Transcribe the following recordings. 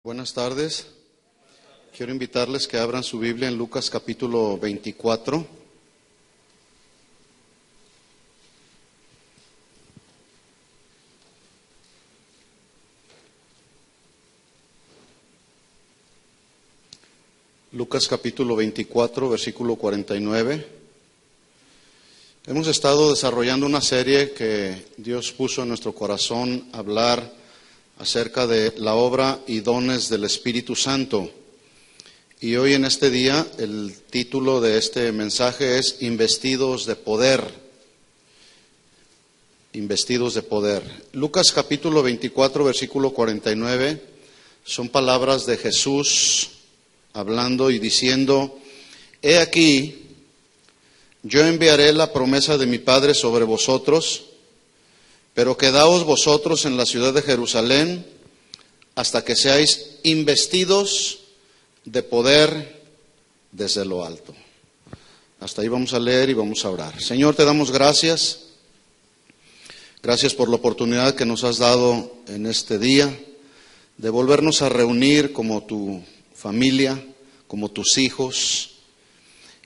Buenas tardes. Quiero invitarles que abran su Biblia en Lucas capítulo 24. Lucas capítulo 24, versículo 49. Hemos estado desarrollando una serie que Dios puso en nuestro corazón, hablar acerca de la obra y dones del Espíritu Santo. Y hoy en este día el título de este mensaje es Investidos de Poder. Investidos de Poder. Lucas capítulo 24, versículo 49, son palabras de Jesús hablando y diciendo: He aquí, yo enviaré la promesa de mi Padre sobre vosotros, pero quedaos vosotros en la ciudad de Jerusalén hasta que seáis investidos de poder desde lo alto. Hasta ahí vamos a leer y vamos a orar. Señor, te damos gracias. Gracias por la oportunidad que nos has dado en este día de volvernos a reunir como tu familia, como tus hijos.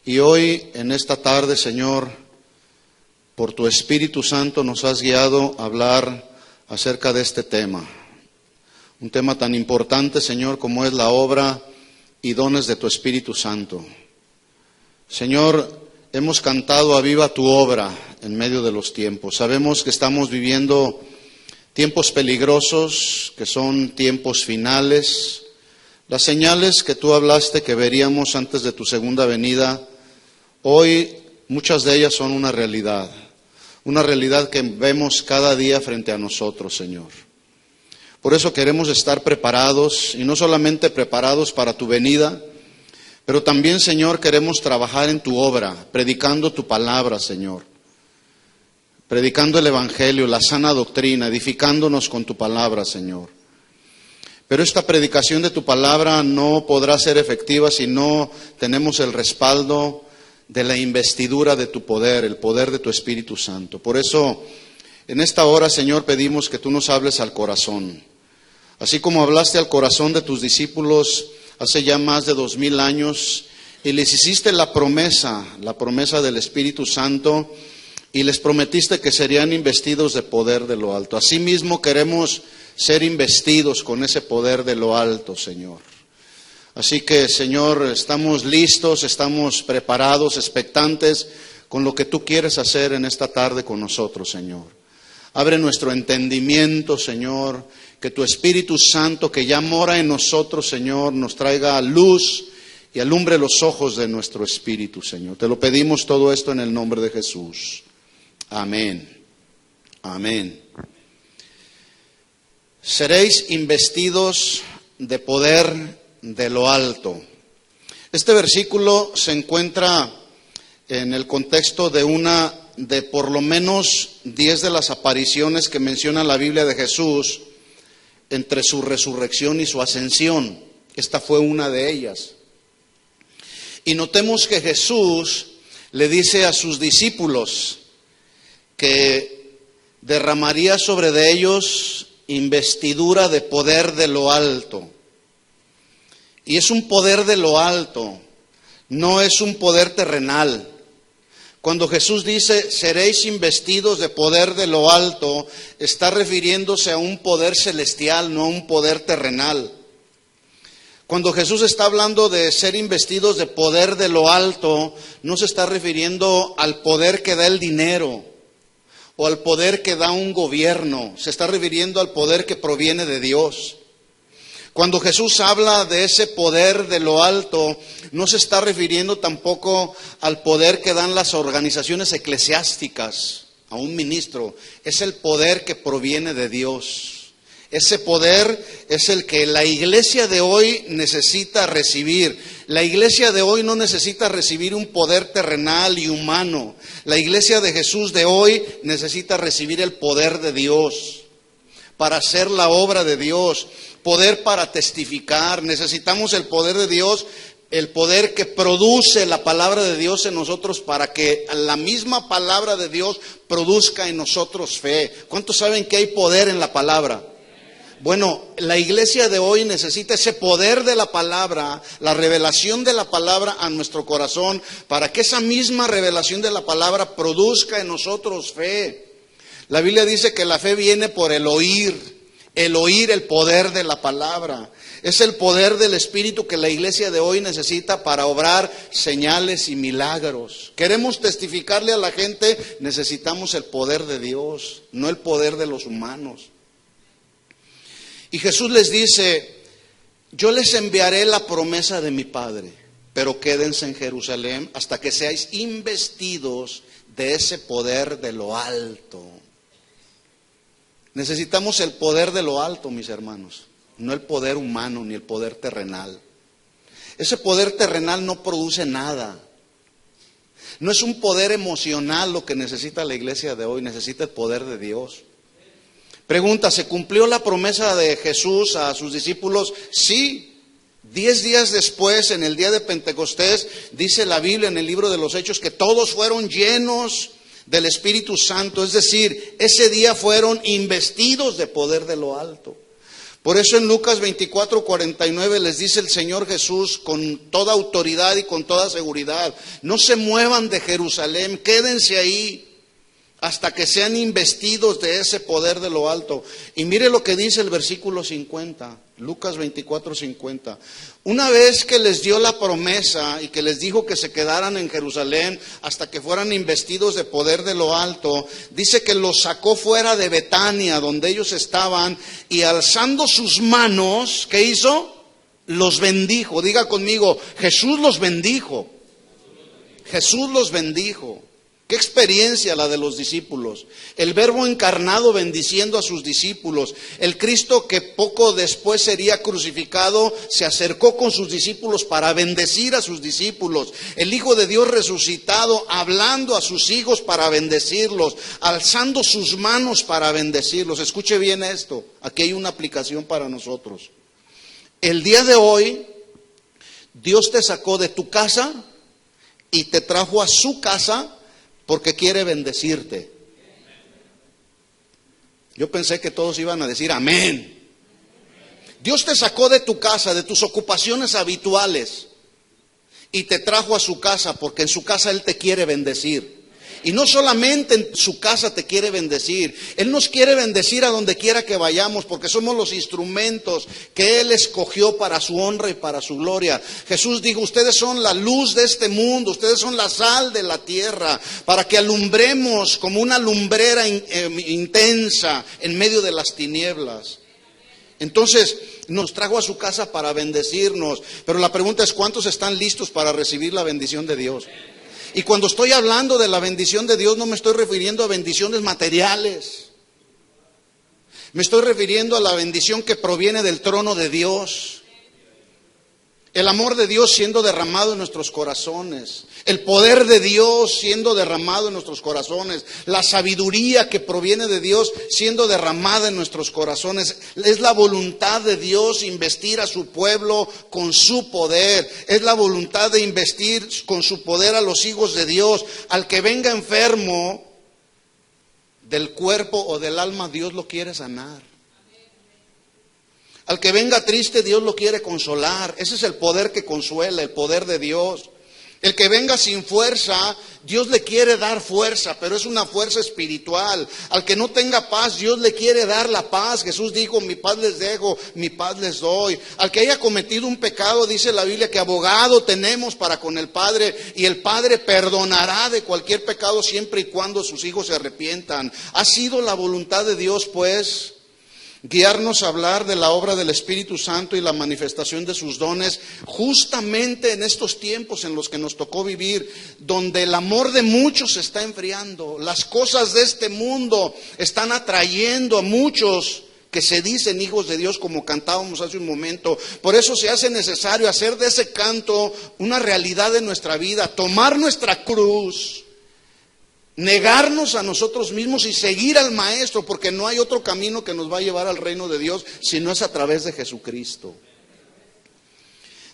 Y hoy, en esta tarde, Señor, por tu Espíritu Santo nos has guiado a hablar acerca de este tema. Un tema tan importante, Señor, como es la obra y dones de tu Espíritu Santo. Señor, hemos cantado aviva tu obra en medio de los tiempos. Sabemos que estamos viviendo tiempos peligrosos, que son tiempos finales. Las señales que tú hablaste que veríamos antes de tu segunda venida, hoy muchas de ellas son una realidad que vemos cada día frente a nosotros, Señor. Por eso queremos estar preparados, y no solamente preparados para tu venida, pero también, Señor, queremos trabajar en tu obra, predicando tu palabra, Señor. Predicando el Evangelio, la sana doctrina, edificándonos con tu palabra, Señor. Pero esta predicación de tu palabra no podrá ser efectiva si no tenemos el respaldo de la investidura de tu poder, el poder de tu Espíritu Santo. Por eso, en esta hora, Señor, pedimos que tú nos hables al corazón. Así como hablaste al corazón de tus discípulos hace ya más de 2000 años, y les hiciste la promesa del Espíritu Santo, y les prometiste que serían investidos de poder de lo alto. Asimismo, queremos ser investidos con ese poder de lo alto, Señor. Así que, Señor, estamos listos, estamos preparados, expectantes con lo que tú quieres hacer en esta tarde con nosotros, Señor. Abre nuestro entendimiento, Señor, que tu Espíritu Santo que ya mora en nosotros, Señor, nos traiga luz y alumbre los ojos de nuestro espíritu, Señor. Te lo pedimos todo esto en el nombre de Jesús. Amén. Amén. Seréis investidos de poder de lo alto. Este versículo se encuentra en el contexto de por lo menos 10 de las apariciones que menciona la Biblia de Jesús entre su resurrección y su ascensión. Esta fue una de ellas. Y notemos que Jesús le dice a sus discípulos que derramaría sobre de ellos investidura de poder de lo alto. Y es un poder de lo alto, no es un poder terrenal. Cuando Jesús dice, seréis investidos de poder de lo alto, está refiriéndose a un poder celestial, no a un poder terrenal. Cuando Jesús está hablando de ser investidos de poder de lo alto, no se está refiriendo al poder que da el dinero o al poder que da un gobierno, se está refiriendo al poder que proviene de Dios. Cuando Jesús habla de ese poder de lo alto, no se está refiriendo tampoco al poder que dan las organizaciones eclesiásticas a un ministro. Es el poder que proviene de Dios. Ese poder es el que la iglesia de hoy necesita recibir. La iglesia de hoy no necesita recibir un poder terrenal y humano. La iglesia de Jesús de hoy necesita recibir el poder de Dios para hacer la obra de Dios. Poder para testificar, necesitamos el poder de Dios, el poder que produce la palabra de Dios en nosotros para que la misma palabra de Dios produzca en nosotros fe. ¿Cuántos saben que hay poder en la palabra? Bueno, la iglesia de hoy necesita ese poder de la palabra, la revelación de la palabra a nuestro corazón, para que esa misma revelación de la palabra produzca en nosotros fe. La Biblia dice que la fe viene por el oír el poder de la palabra. Es el poder del Espíritu que la iglesia de hoy necesita para obrar señales y milagros. Queremos testificarle a la gente, necesitamos el poder de Dios, no el poder de los humanos. Y Jesús les dice, yo les enviaré la promesa de mi Padre, pero quédense en Jerusalén hasta que seáis investidos de ese poder de lo alto. Necesitamos el poder de lo alto, mis hermanos, no el poder humano ni el poder terrenal. Ese poder terrenal no produce nada. No es un poder emocional lo que necesita la iglesia de hoy, necesita el poder de Dios. Pregunta, ¿se cumplió la promesa de Jesús a sus discípulos? Sí. 10 días después, en el día de Pentecostés, dice la Biblia en el libro de los Hechos que todos fueron llenos del Espíritu Santo, es decir, ese día fueron investidos de poder de lo alto. Por eso en Lucas 24:49 les dice el Señor Jesús con toda autoridad y con toda seguridad, no se muevan de Jerusalén, quédense ahí hasta que sean investidos de ese poder de lo alto. Y mire lo que dice el versículo 50, Lucas 24:50. Una vez que les dio la promesa y que les dijo que se quedaran en Jerusalén hasta que fueran investidos de poder de lo alto, dice que los sacó fuera de Betania, donde ellos estaban, y alzando sus manos, ¿qué hizo? Los bendijo. Diga conmigo, Jesús los bendijo. Jesús los bendijo. Qué experiencia la de los discípulos. El Verbo encarnado bendiciendo a sus discípulos. El Cristo que poco después sería crucificado se acercó con sus discípulos para bendecir a sus discípulos. El Hijo de Dios resucitado hablando a sus hijos para bendecirlos, alzando sus manos para bendecirlos. Escuche bien esto, aquí hay una aplicación para nosotros. El día de hoy, Dios te sacó de tu casa y te trajo a su casa porque quiere bendecirte. Yo pensé que todos iban a decir amén. Dios te sacó de tu casa, de tus ocupaciones habituales, y te trajo a su casa porque en su casa Él te quiere bendecir. Y no solamente en su casa te quiere bendecir, Él nos quiere bendecir a donde quiera que vayamos, porque somos los instrumentos que Él escogió para su honra y para su gloria. Jesús dijo, ustedes son la luz de este mundo, ustedes son la sal de la tierra, para que alumbremos como una lumbrera intensa en medio de las tinieblas. Entonces nos trajo a su casa para bendecirnos, pero la pregunta es, ¿cuántos están listos para recibir la bendición de Dios? Y cuando estoy hablando de la bendición de Dios, no me estoy refiriendo a bendiciones materiales. Me estoy refiriendo a la bendición que proviene del trono de Dios. El amor de Dios siendo derramado en nuestros corazones. El poder de Dios siendo derramado en nuestros corazones. La sabiduría que proviene de Dios siendo derramada en nuestros corazones. Es la voluntad de Dios investir a su pueblo con su poder. Es la voluntad de investir con su poder a los hijos de Dios. Al que venga enfermo del cuerpo o del alma, Dios lo quiere sanar. Al que venga triste, Dios lo quiere consolar. Ese es el poder que consuela, el poder de Dios. El que venga sin fuerza, Dios le quiere dar fuerza, pero es una fuerza espiritual. Al que no tenga paz, Dios le quiere dar la paz. Jesús dijo, mi paz les dejo, mi paz les doy. Al que haya cometido un pecado, dice la Biblia, que abogado tenemos para con el Padre, y el Padre perdonará de cualquier pecado siempre y cuando sus hijos se arrepientan. Ha sido la voluntad de Dios, pues, guiarnos a hablar de la obra del Espíritu Santo y la manifestación de sus dones justamente en estos tiempos en los que nos tocó vivir, donde el amor de muchos se está enfriando. Las cosas de este mundo están atrayendo a muchos que se dicen hijos de Dios, como cantábamos hace un momento. Por eso se hace necesario hacer de ese canto una realidad de nuestra vida, tomar nuestra cruz, negarnos a nosotros mismos y seguir al Maestro, porque no hay otro camino que nos va a llevar al reino de Dios si no es a través de Jesucristo.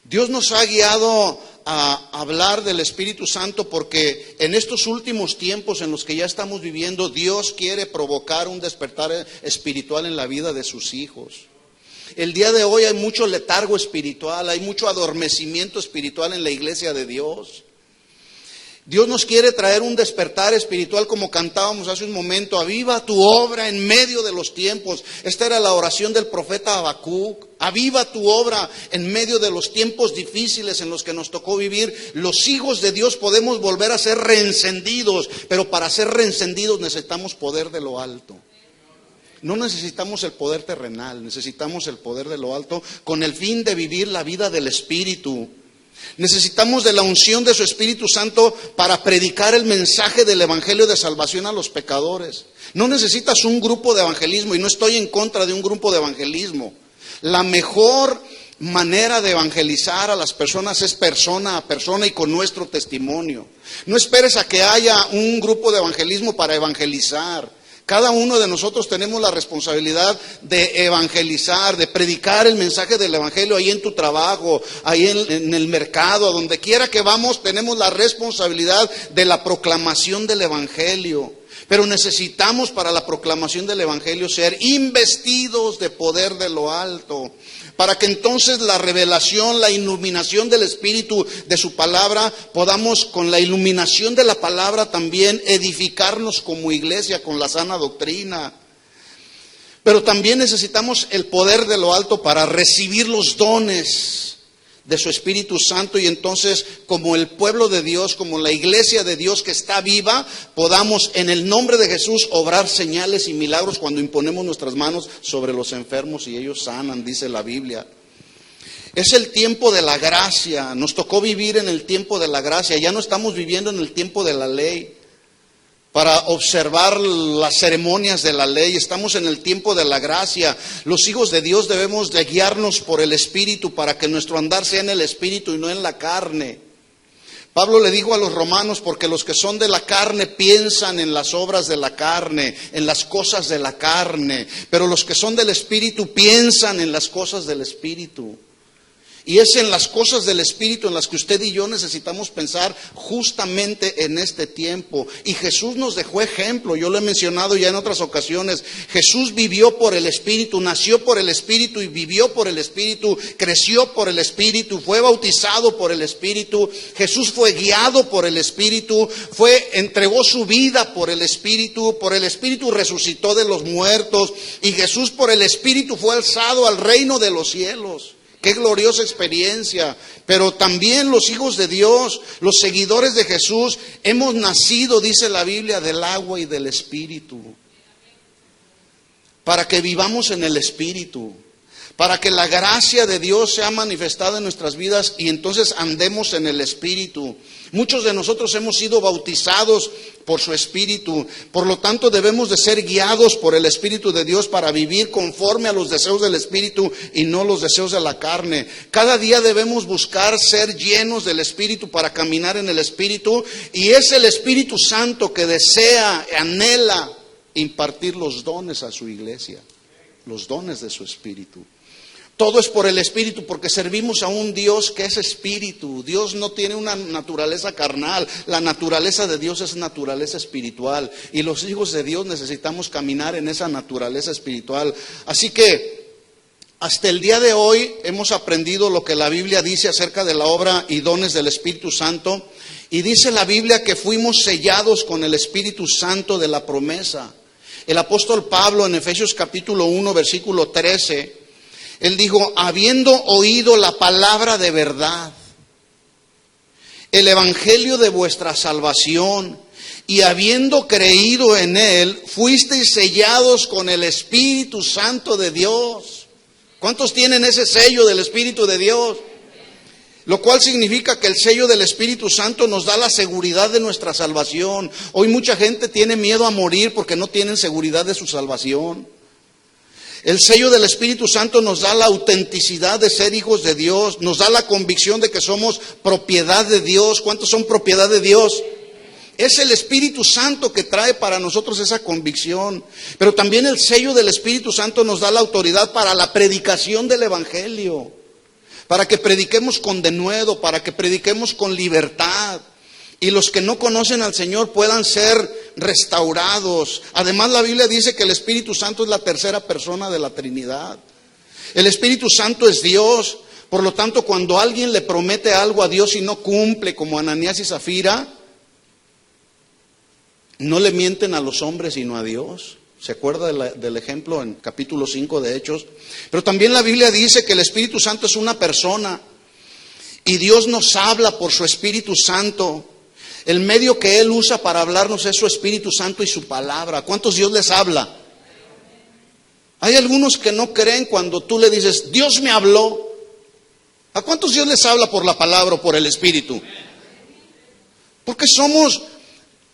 Dios nos ha guiado a hablar del Espíritu Santo porque en estos últimos tiempos en los que ya estamos viviendo, Dios quiere provocar un despertar espiritual en la vida de sus hijos. El día de hoy hay mucho letargo espiritual, hay mucho adormecimiento espiritual en la iglesia de Dios. Dios nos quiere traer un despertar espiritual, como cantábamos hace un momento. Aviva tu obra en medio de los tiempos. Esta era la oración del profeta Habacuc. Aviva tu obra en medio de los tiempos difíciles en los que nos tocó vivir. Los hijos de Dios podemos volver a ser reencendidos, pero para ser reencendidos necesitamos poder de lo alto. No necesitamos el poder terrenal, necesitamos el poder de lo alto con el fin de vivir la vida del Espíritu. Necesitamos de la unción de su Espíritu Santo para predicar el mensaje del Evangelio de salvación a los pecadores. No necesitas un grupo de evangelismo, y no estoy en contra de un grupo de evangelismo. La mejor manera de evangelizar a las personas es persona a persona y con nuestro testimonio. No esperes a que haya un grupo de evangelismo para evangelizar. Cada uno de nosotros tenemos la responsabilidad de evangelizar, de predicar el mensaje del Evangelio ahí en tu trabajo, ahí en el mercado, a donde quiera que vamos, tenemos la responsabilidad de la proclamación del Evangelio. Pero necesitamos para la proclamación del Evangelio ser investidos de poder de lo alto, para que entonces la revelación, la iluminación del Espíritu de su palabra, podamos con la iluminación de la palabra también edificarnos como iglesia con la sana doctrina. Pero también necesitamos el poder de lo alto para recibir los dones de su Espíritu Santo, y entonces como el pueblo de Dios, como la iglesia de Dios que está viva, podamos en el nombre de Jesús obrar señales y milagros cuando imponemos nuestras manos sobre los enfermos y ellos sanan, dice la Biblia. Es el tiempo de la gracia, nos tocó vivir en el tiempo de la gracia, ya no estamos viviendo en el tiempo de la ley para observar las ceremonias de la ley, estamos en el tiempo de la gracia. Los hijos de Dios debemos de guiarnos por el Espíritu para que nuestro andar sea en el Espíritu y no en la carne. Pablo le dijo a los romanos, porque los que son de la carne piensan en las obras de la carne, en las cosas de la carne, pero los que son del Espíritu piensan en las cosas del Espíritu. Y es en las cosas del Espíritu en las que usted y yo necesitamos pensar justamente en este tiempo. Y Jesús nos dejó ejemplo, yo lo he mencionado ya en otras ocasiones. Jesús vivió por el Espíritu, nació por el Espíritu y vivió por el Espíritu, creció por el Espíritu, fue bautizado por el Espíritu. Jesús fue guiado por el Espíritu, entregó su vida por el Espíritu resucitó de los muertos, y Jesús por el Espíritu fue alzado al reino de los cielos. Qué gloriosa experiencia. Pero también los hijos de Dios, los seguidores de Jesús, hemos nacido, dice la Biblia, del agua y del Espíritu. Para que vivamos en el Espíritu, para que la gracia de Dios sea manifestada en nuestras vidas y entonces andemos en el Espíritu. Muchos de nosotros hemos sido bautizados por su Espíritu, por lo tanto debemos de ser guiados por el Espíritu de Dios para vivir conforme a los deseos del Espíritu y no los deseos de la carne. Cada día debemos buscar ser llenos del Espíritu para caminar en el Espíritu, y es el Espíritu Santo que desea, anhela impartir los dones a su iglesia, los dones de su Espíritu. Todo es por el Espíritu, porque servimos a un Dios que es Espíritu. Dios no tiene una naturaleza carnal. La naturaleza de Dios es naturaleza espiritual. Y los hijos de Dios necesitamos caminar en esa naturaleza espiritual. Así que hasta el día de hoy hemos aprendido lo que la Biblia dice acerca de la obra y dones del Espíritu Santo. Y dice la Biblia que fuimos sellados con el Espíritu Santo de la promesa. El apóstol Pablo en Efesios capítulo 1, versículo 13... él dijo, habiendo oído la palabra de verdad, el evangelio de vuestra salvación, y habiendo creído en él, fuisteis sellados con el Espíritu Santo de Dios. ¿Cuántos tienen ese sello del Espíritu de Dios? Lo cual significa que el sello del Espíritu Santo nos da la seguridad de nuestra salvación. Hoy mucha gente tiene miedo a morir porque no tienen seguridad de su salvación. El sello del Espíritu Santo nos da la autenticidad de ser hijos de Dios, nos da la convicción de que somos propiedad de Dios. ¿Cuántos son propiedad de Dios? Es el Espíritu Santo que trae para nosotros esa convicción. Pero también el sello del Espíritu Santo nos da la autoridad para la predicación del Evangelio, para que prediquemos con denuedo, para que prediquemos con libertad, y los que no conocen al Señor puedan ser restaurados. Además, la Biblia dice que el Espíritu Santo es la tercera persona de la Trinidad. El Espíritu Santo es Dios. Por lo tanto, cuando alguien le promete algo a Dios y no cumple, como Ananías y Zafira, no le mienten a los hombres sino a Dios. ¿Se acuerda del ejemplo en capítulo 5 de Hechos? Pero también la Biblia dice que el Espíritu Santo es una persona y Dios nos habla por su Espíritu Santo. El medio que Él usa para hablarnos es su Espíritu Santo y su palabra. ¿A cuántos Dios les habla? Hay algunos que no creen cuando tú le dices, Dios me habló. ¿A cuántos Dios les habla por la palabra o por el Espíritu? Porque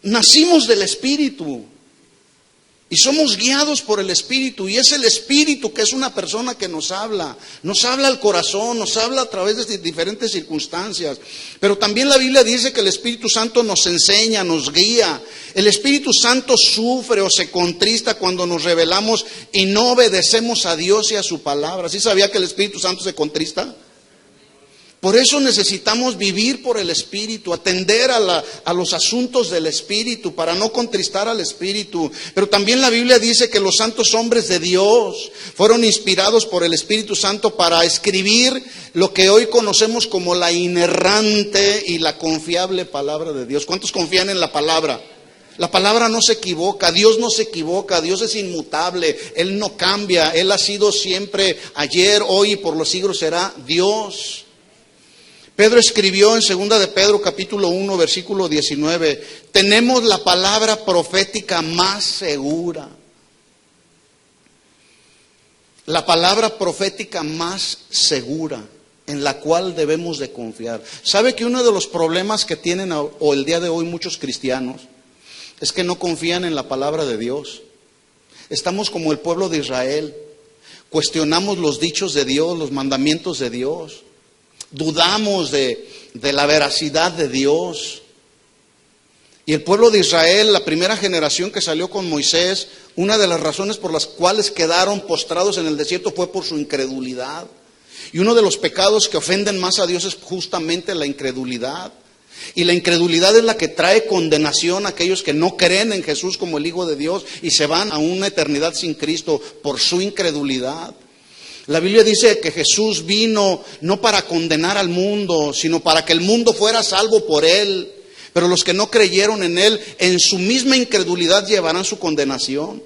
nacimos del Espíritu y somos guiados por el Espíritu, y es el Espíritu que es una persona que nos habla al corazón, nos habla a través de diferentes circunstancias. Pero también la Biblia dice que el Espíritu Santo nos enseña, nos guía. El Espíritu Santo sufre o se contrista cuando nos rebelamos y no obedecemos a Dios y a su palabra. ¿Sí sabía que el Espíritu Santo se contrista? Por eso necesitamos vivir por el Espíritu, atender a los asuntos del Espíritu para no contristar al Espíritu. Pero también la Biblia dice que los santos hombres de Dios fueron inspirados por el Espíritu Santo para escribir lo que hoy conocemos como la inerrante y la confiable palabra de Dios. ¿Cuántos confían en la palabra? La palabra no se equivoca, Dios no se equivoca, Dios es inmutable, Él no cambia, Él ha sido siempre ayer, hoy y por los siglos será Dios. Pedro escribió en 2 de Pedro capítulo 1 versículo 19, tenemos la palabra profética más segura. La palabra profética más segura en la cual debemos de confiar. ¿Sabe que uno de los problemas que tienen o el día de hoy muchos cristianos es que no confían en la palabra de Dios? Estamos como el pueblo de Israel, cuestionamos los dichos de Dios, los mandamientos de Dios. Dudamos de la veracidad de Dios. Y el pueblo de Israel, la primera generación que salió con Moisés, una de las razones por las cuales quedaron postrados en el desierto fue por su incredulidad. Y uno de los pecados que ofenden más a Dios es justamente la incredulidad. Y la incredulidad es la que trae condenación a aquellos que no creen en Jesús como el Hijo de Dios y se van a una eternidad sin Cristo por su incredulidad. La Biblia dice que Jesús vino no para condenar al mundo, sino para que el mundo fuera salvo por Él. Pero los que no creyeron en Él, en su misma incredulidad llevarán su condenación.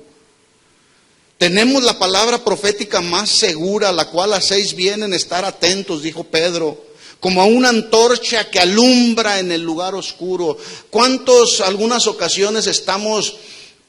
Tenemos la palabra profética más segura, a la cual hacéis bien en estar atentos, dijo Pedro, como a una antorcha que alumbra en el lugar oscuro. ¿Cuántos algunas ocasiones estamos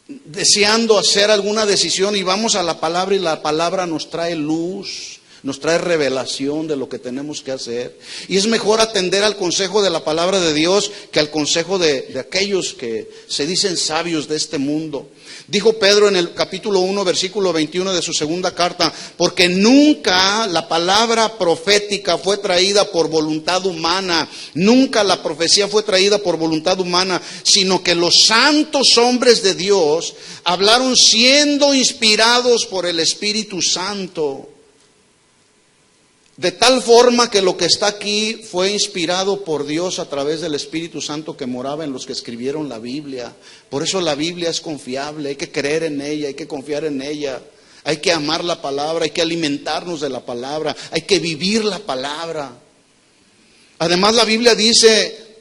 deseando hacer alguna decisión y vamos a la palabra y la palabra nos trae luz, nos trae revelación de lo que tenemos que hacer? Y es mejor atender al consejo de la palabra de Dios que al consejo de aquellos que se dicen sabios de este mundo. Dijo Pedro en el capítulo 1, versículo 21 de su segunda carta, porque nunca la palabra profética fue traída por voluntad humana, nunca la profecía fue traída por voluntad humana, sino que los santos hombres de Dios hablaron siendo inspirados por el Espíritu Santo. De tal forma que lo que está aquí fue inspirado por Dios a través del Espíritu Santo que moraba en los que escribieron la Biblia. Por eso la Biblia es confiable, hay que creer en ella, hay que confiar en ella. Hay que amar la palabra, hay que alimentarnos de la palabra, hay que vivir la palabra. Además la Biblia dice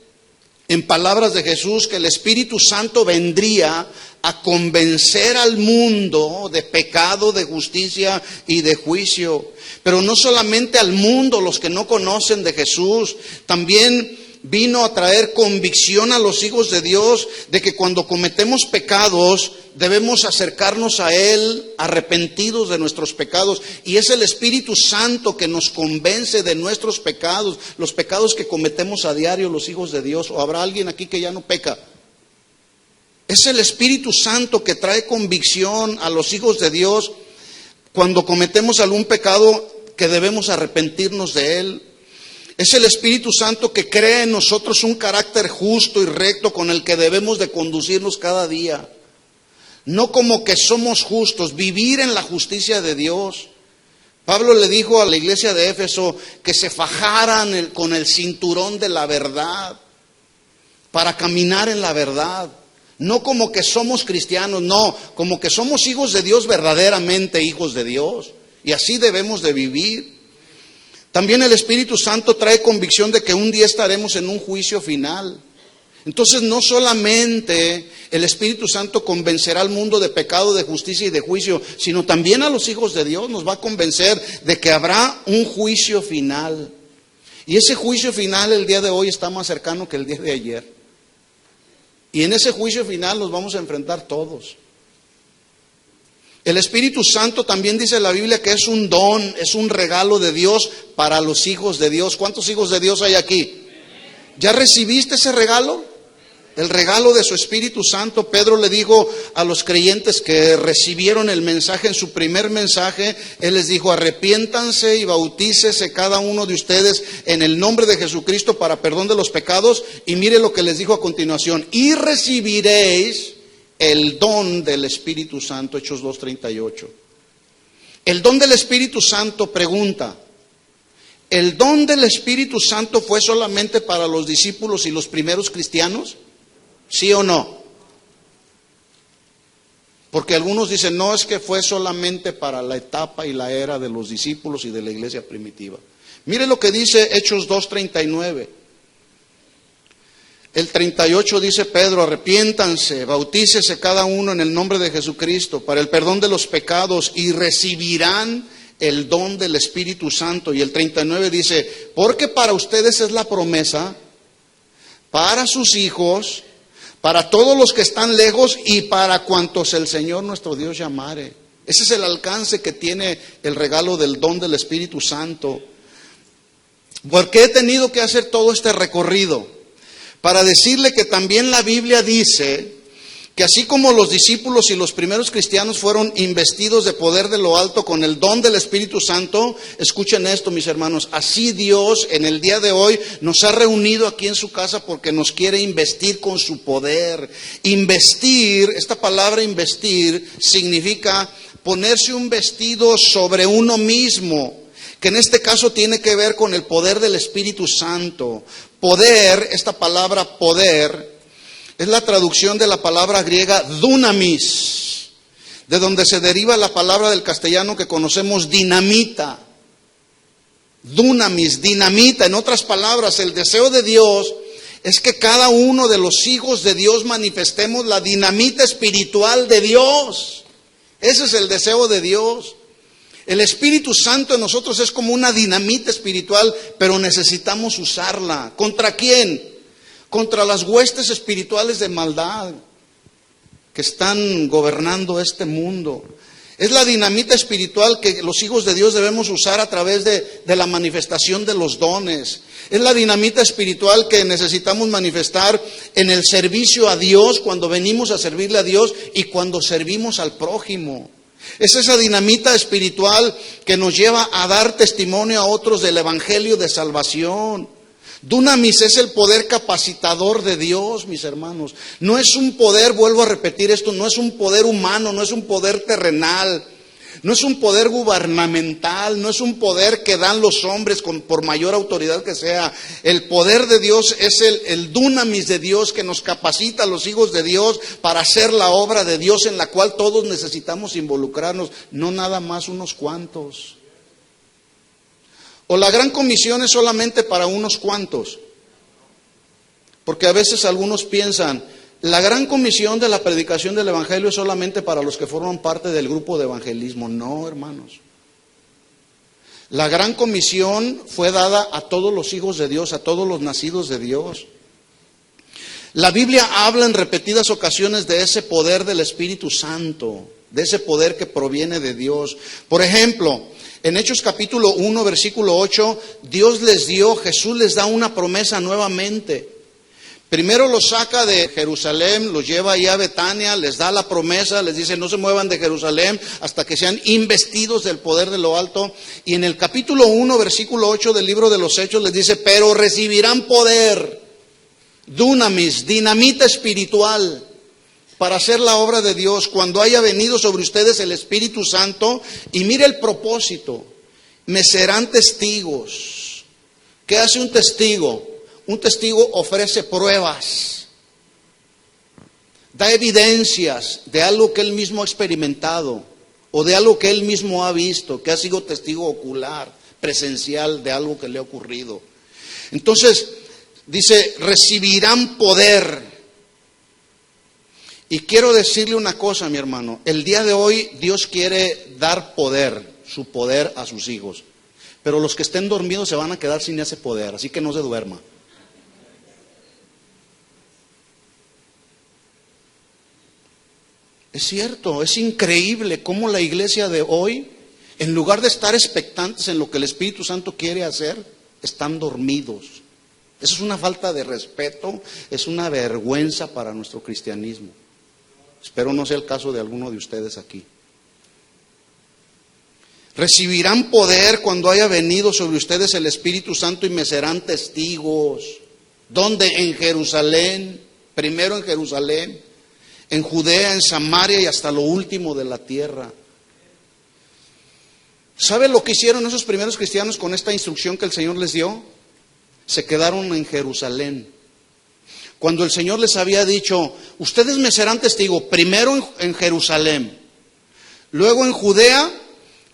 en palabras de Jesús que el Espíritu Santo vendría a convencer al mundo de pecado, de justicia y de juicio. Pero no solamente al mundo, los que no conocen de Jesús, también vino a traer convicción a los hijos de Dios de que cuando cometemos pecados debemos acercarnos a Él arrepentidos de nuestros pecados. Y es el Espíritu Santo que nos convence de nuestros pecados, los pecados que cometemos a diario los hijos de Dios. ¿O habrá alguien aquí que ya no peca? Es el Espíritu Santo que trae convicción a los hijos de Dios cuando cometemos algún pecado que debemos arrepentirnos de él. Es el Espíritu Santo que crea en nosotros un carácter justo y recto con el que debemos de conducirnos cada día. No como que somos justos, vivir en la justicia de Dios. Pablo le dijo a la iglesia de Éfeso que se fajaran con el cinturón de la verdad para caminar en la verdad. No como que somos cristianos, no, como que somos hijos de Dios, verdaderamente hijos de Dios. Y así debemos de vivir. También el Espíritu Santo trae convicción de que un día estaremos en un juicio final. Entonces no solamente el Espíritu Santo convencerá al mundo de pecado, de justicia y de juicio, sino también a los hijos de Dios nos va a convencer de que habrá un juicio final. Y ese juicio final el día de hoy está más cercano que el día de ayer. Y en ese juicio final nos vamos a enfrentar todos. El Espíritu Santo también dice la Biblia que es un don, es un regalo de Dios para los hijos de Dios. ¿Cuántos hijos de Dios hay aquí? ¿Ya recibiste ese regalo? El regalo de su Espíritu Santo. Pedro le dijo a los creyentes que recibieron el mensaje en su primer mensaje, él les dijo: arrepiéntanse y bautícese cada uno de ustedes en el nombre de Jesucristo para perdón de los pecados. Y mire lo que les dijo a continuación: y recibiréis el don del Espíritu Santo. Hechos 2:38. El don del Espíritu Santo, pregunta: ¿el don del Espíritu Santo fue solamente para los discípulos y los primeros cristianos? ¿Sí o no? Porque algunos dicen, no, es que fue solamente para la etapa y la era de los discípulos y de la iglesia primitiva. Mire lo que dice Hechos 2:39. El 38 dice Pedro: arrepiéntanse, bautícese cada uno en el nombre de Jesucristo para el perdón de los pecados y recibirán el don del Espíritu Santo. Y el 39 dice: porque para ustedes es la promesa, para sus hijos, para todos los que están lejos y para cuantos el Señor nuestro Dios llamare. Ese es el alcance que tiene el regalo del don del Espíritu Santo. ¿Por qué he tenido que hacer todo este recorrido? Para decirle que también la Biblia dice que así como los discípulos y los primeros cristianos fueron investidos de poder de lo alto con el don del Espíritu Santo, escuchen esto, mis hermanos, así Dios en el día de hoy nos ha reunido aquí en su casa porque nos quiere investir con su poder. Investir, esta palabra investir significa ponerse un vestido sobre uno mismo, que en este caso tiene que ver con el poder del Espíritu Santo. Poder, esta palabra poder, es la traducción de la palabra griega dunamis, de donde se deriva la palabra del castellano que conocemos dinamita. Dunamis, dinamita. En otras palabras, el deseo de Dios es que cada uno de los hijos de Dios manifestemos la dinamita espiritual de Dios. Ese es el deseo de Dios. El Espíritu Santo en nosotros es como una dinamita espiritual, pero necesitamos usarla. ¿Contra quién? Contra las huestes espirituales de maldad que están gobernando este mundo. Es la dinamita espiritual que los hijos de Dios debemos usar a través de la manifestación de los dones. Es la dinamita espiritual que necesitamos manifestar en el servicio a Dios, cuando venimos a servirle a Dios y cuando servimos al prójimo. Es esa dinamita espiritual que nos lleva a dar testimonio a otros del evangelio de salvación. Dunamis es el poder capacitador de Dios, mis hermanos. No es un poder, vuelvo a repetir esto, no es un poder humano, no es un poder terrenal, no es un poder gubernamental, no es un poder que dan los hombres por mayor autoridad que sea. El poder de Dios es el dunamis de Dios que nos capacita a los hijos de Dios para hacer la obra de Dios en la cual todos necesitamos involucrarnos, no nada más unos cuantos. O la gran comisión es solamente para unos cuantos. Porque a veces algunos piensan, la gran comisión de la predicación del evangelio es solamente para los que forman parte del grupo de evangelismo. No, hermanos. La gran comisión fue dada a todos los hijos de Dios, a todos los nacidos de Dios. La Biblia habla en repetidas ocasiones de ese poder del Espíritu Santo, de ese poder que proviene de Dios. Por ejemplo, en Hechos capítulo 1, versículo 8, Jesús les da una promesa nuevamente. Primero los saca de Jerusalén, los lleva ahí a Betania, les da la promesa, les dice no se muevan de Jerusalén hasta que sean investidos del poder de lo alto. Y en el capítulo 1, versículo 8 del libro de los Hechos les dice, pero recibirán poder, dunamis, dinamita espiritual, para hacer la obra de Dios, cuando haya venido sobre ustedes el Espíritu Santo. Y mire el propósito: me serán testigos. ¿Qué hace un testigo? Un testigo ofrece pruebas, da evidencias de algo que él mismo ha experimentado. o de algo que él mismo ha visto, que ha sido testigo ocular, presencial de algo que le ha ocurrido. Entonces, dice, recibirán poder. Y quiero decirle una cosa, mi hermano, el día de hoy Dios quiere dar poder, su poder a sus hijos. Pero los que estén dormidos se van a quedar sin ese poder, así que no se duerma. Es cierto, es increíble cómo la iglesia de hoy, en lugar de estar expectantes en lo que el Espíritu Santo quiere hacer, están dormidos. Eso es una falta de respeto, es una vergüenza para nuestro cristianismo. Espero no sea el caso de alguno de ustedes aquí. Recibirán poder cuando haya venido sobre ustedes el Espíritu Santo y me serán testigos. ¿Dónde? En Jerusalén, primero en Jerusalén, en Judea, en Samaria y hasta lo último de la tierra. ¿Sabe lo que hicieron esos primeros cristianos con esta instrucción que el Señor les dio? Se quedaron en Jerusalén. Cuando el Señor les había dicho, ustedes me serán testigos, primero en Jerusalén, luego en Judea,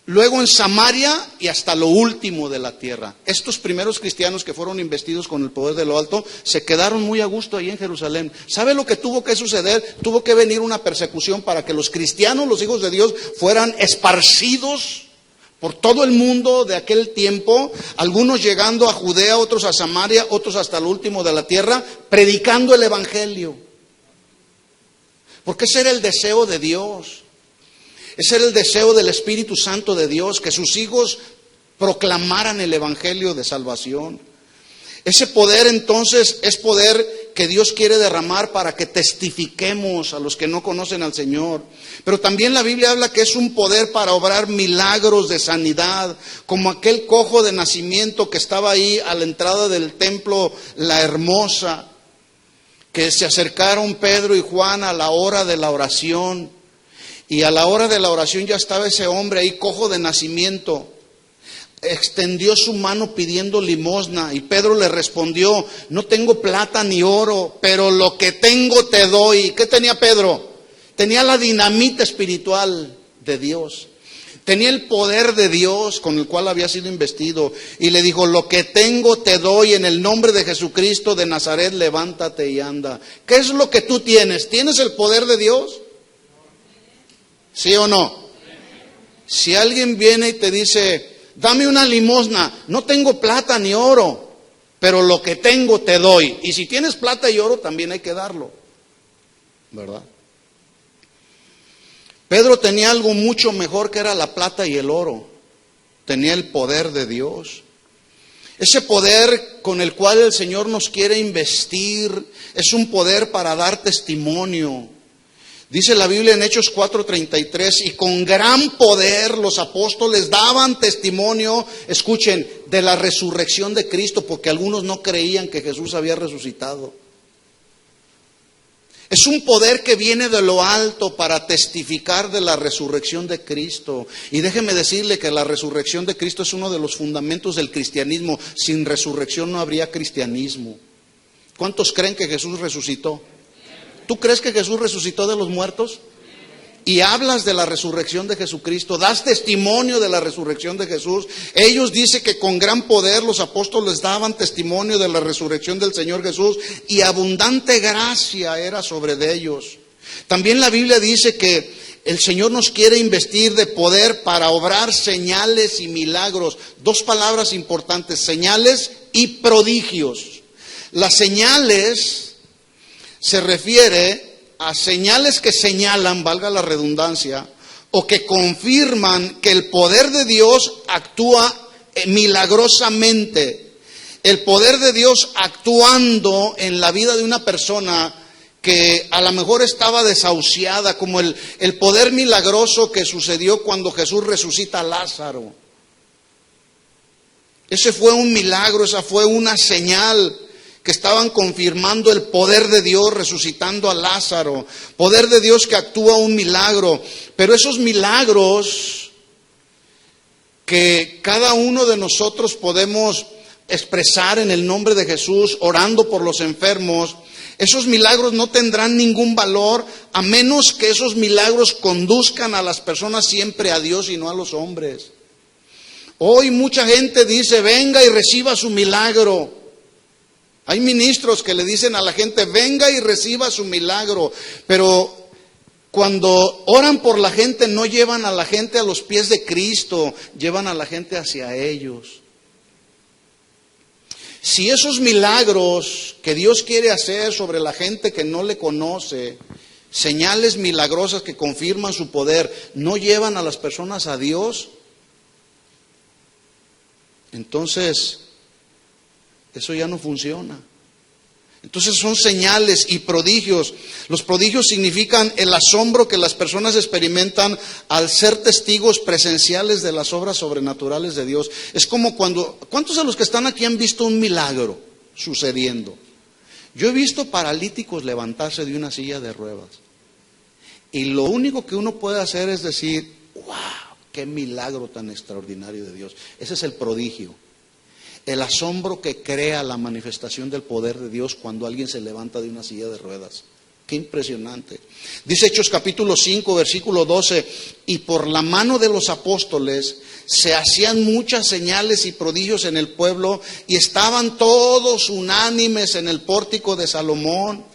luego en Samaria y hasta lo último de la tierra. Estos primeros cristianos que fueron investidos con el poder de lo alto, se quedaron muy a gusto ahí en Jerusalén. ¿Sabe lo que tuvo que suceder? Tuvo que venir una persecución para que los cristianos, los hijos de Dios, fueran esparcidos por todo el mundo de aquel tiempo, algunos llegando a Judea, otros a Samaria, otros hasta lo último de la tierra, predicando el evangelio. Porque ese era el deseo de Dios. Ese era el deseo del Espíritu Santo de Dios, que sus hijos proclamaran el evangelio de salvación. Ese poder entonces es poder que Dios quiere derramar para que testifiquemos a los que no conocen al Señor. Pero también la Biblia habla que es un poder para obrar milagros de sanidad, como aquel cojo de nacimiento que estaba ahí a la entrada del templo La Hermosa, que se acercaron Pedro y Juan a la hora de la oración. Y a la hora de la oración ya estaba ese hombre ahí cojo de nacimiento. Extendió su mano pidiendo limosna y Pedro le respondió, no tengo plata ni oro, pero lo que tengo te doy. ¿Qué tenía Pedro? Tenía la dinamita espiritual de Dios. Tenía el poder de Dios con el cual había sido investido. Y le dijo, lo que tengo te doy en el nombre de Jesucristo de Nazaret, levántate y anda. ¿Qué es lo que tú tienes? ¿Tienes el poder de Dios? ¿Sí o no? Si alguien viene y te dice, dame una limosna, no tengo plata ni oro, pero lo que tengo te doy. Y si tienes plata y oro, también hay que darlo, ¿verdad? Pedro tenía algo mucho mejor que era la plata y el oro. Tenía el poder de Dios. Ese poder con el cual el Señor nos quiere investir es un poder para dar testimonio. Dice la Biblia en Hechos 4:33, y con gran poder los apóstoles daban testimonio, escuchen, de la resurrección de Cristo, porque algunos no creían que Jesús había resucitado. Es un poder que viene de lo alto para testificar de la resurrección de Cristo. Y déjeme decirle que la resurrección de Cristo es uno de los fundamentos del cristianismo. Sin resurrección no habría cristianismo. ¿Cuántos creen que Jesús resucitó? ¿Tú crees que Jesús resucitó de los muertos? Y hablas de la resurrección de Jesucristo, das testimonio de la resurrección de Jesús. Ellos dicen que con gran poder los apóstoles daban testimonio de la resurrección del Señor Jesús y abundante gracia era sobre de ellos. También la Biblia dice que el Señor nos quiere investir de poder para obrar señales y milagros. Dos palabras importantes, señales y prodigios. Las señales se refiere a señales que señalan, valga la redundancia, o que confirman que el poder de Dios actúa milagrosamente. El poder de Dios actuando en la vida de una persona que a lo mejor estaba desahuciada, como el poder milagroso que sucedió cuando Jesús resucita a Lázaro. Ese fue un milagro, esa fue una señal que estaban confirmando el poder de Dios resucitando a Lázaro, poder de Dios que actúa un milagro. Pero esos milagros que cada uno de nosotros podemos expresar en el nombre de Jesús, orando por los enfermos, Esos milagros no tendrán ningún valor a menos que esos milagros conduzcan a las personas siempre a Dios y no a los hombres. Hoy mucha gente dice, venga y reciba su milagro. Hay ministros que le dicen a la gente, venga y reciba su milagro. Pero cuando oran por la gente, no llevan a la gente a los pies de Cristo, llevan a la gente hacia ellos. Si esos milagros que Dios quiere hacer sobre la gente que no le conoce, señales milagrosas que confirman su poder, no llevan a las personas a Dios, entonces eso ya no funciona. Entonces son señales y prodigios. Los prodigios significan el asombro que las personas experimentan al ser testigos presenciales de las obras sobrenaturales de Dios. Es como ¿cuántos de los que están aquí han visto un milagro sucediendo? Yo he visto paralíticos levantarse de una silla de ruedas. Y lo único que uno puede hacer es decir, wow, qué milagro tan extraordinario de Dios. Ese es el prodigio. El asombro que crea la manifestación del poder de Dios cuando alguien se levanta de una silla de ruedas. Qué impresionante. Dice Hechos capítulo 5, versículo 12, y por la mano de los apóstoles se hacían muchas señales y prodigios en el pueblo, y estaban todos unánimes en el pórtico de Salomón.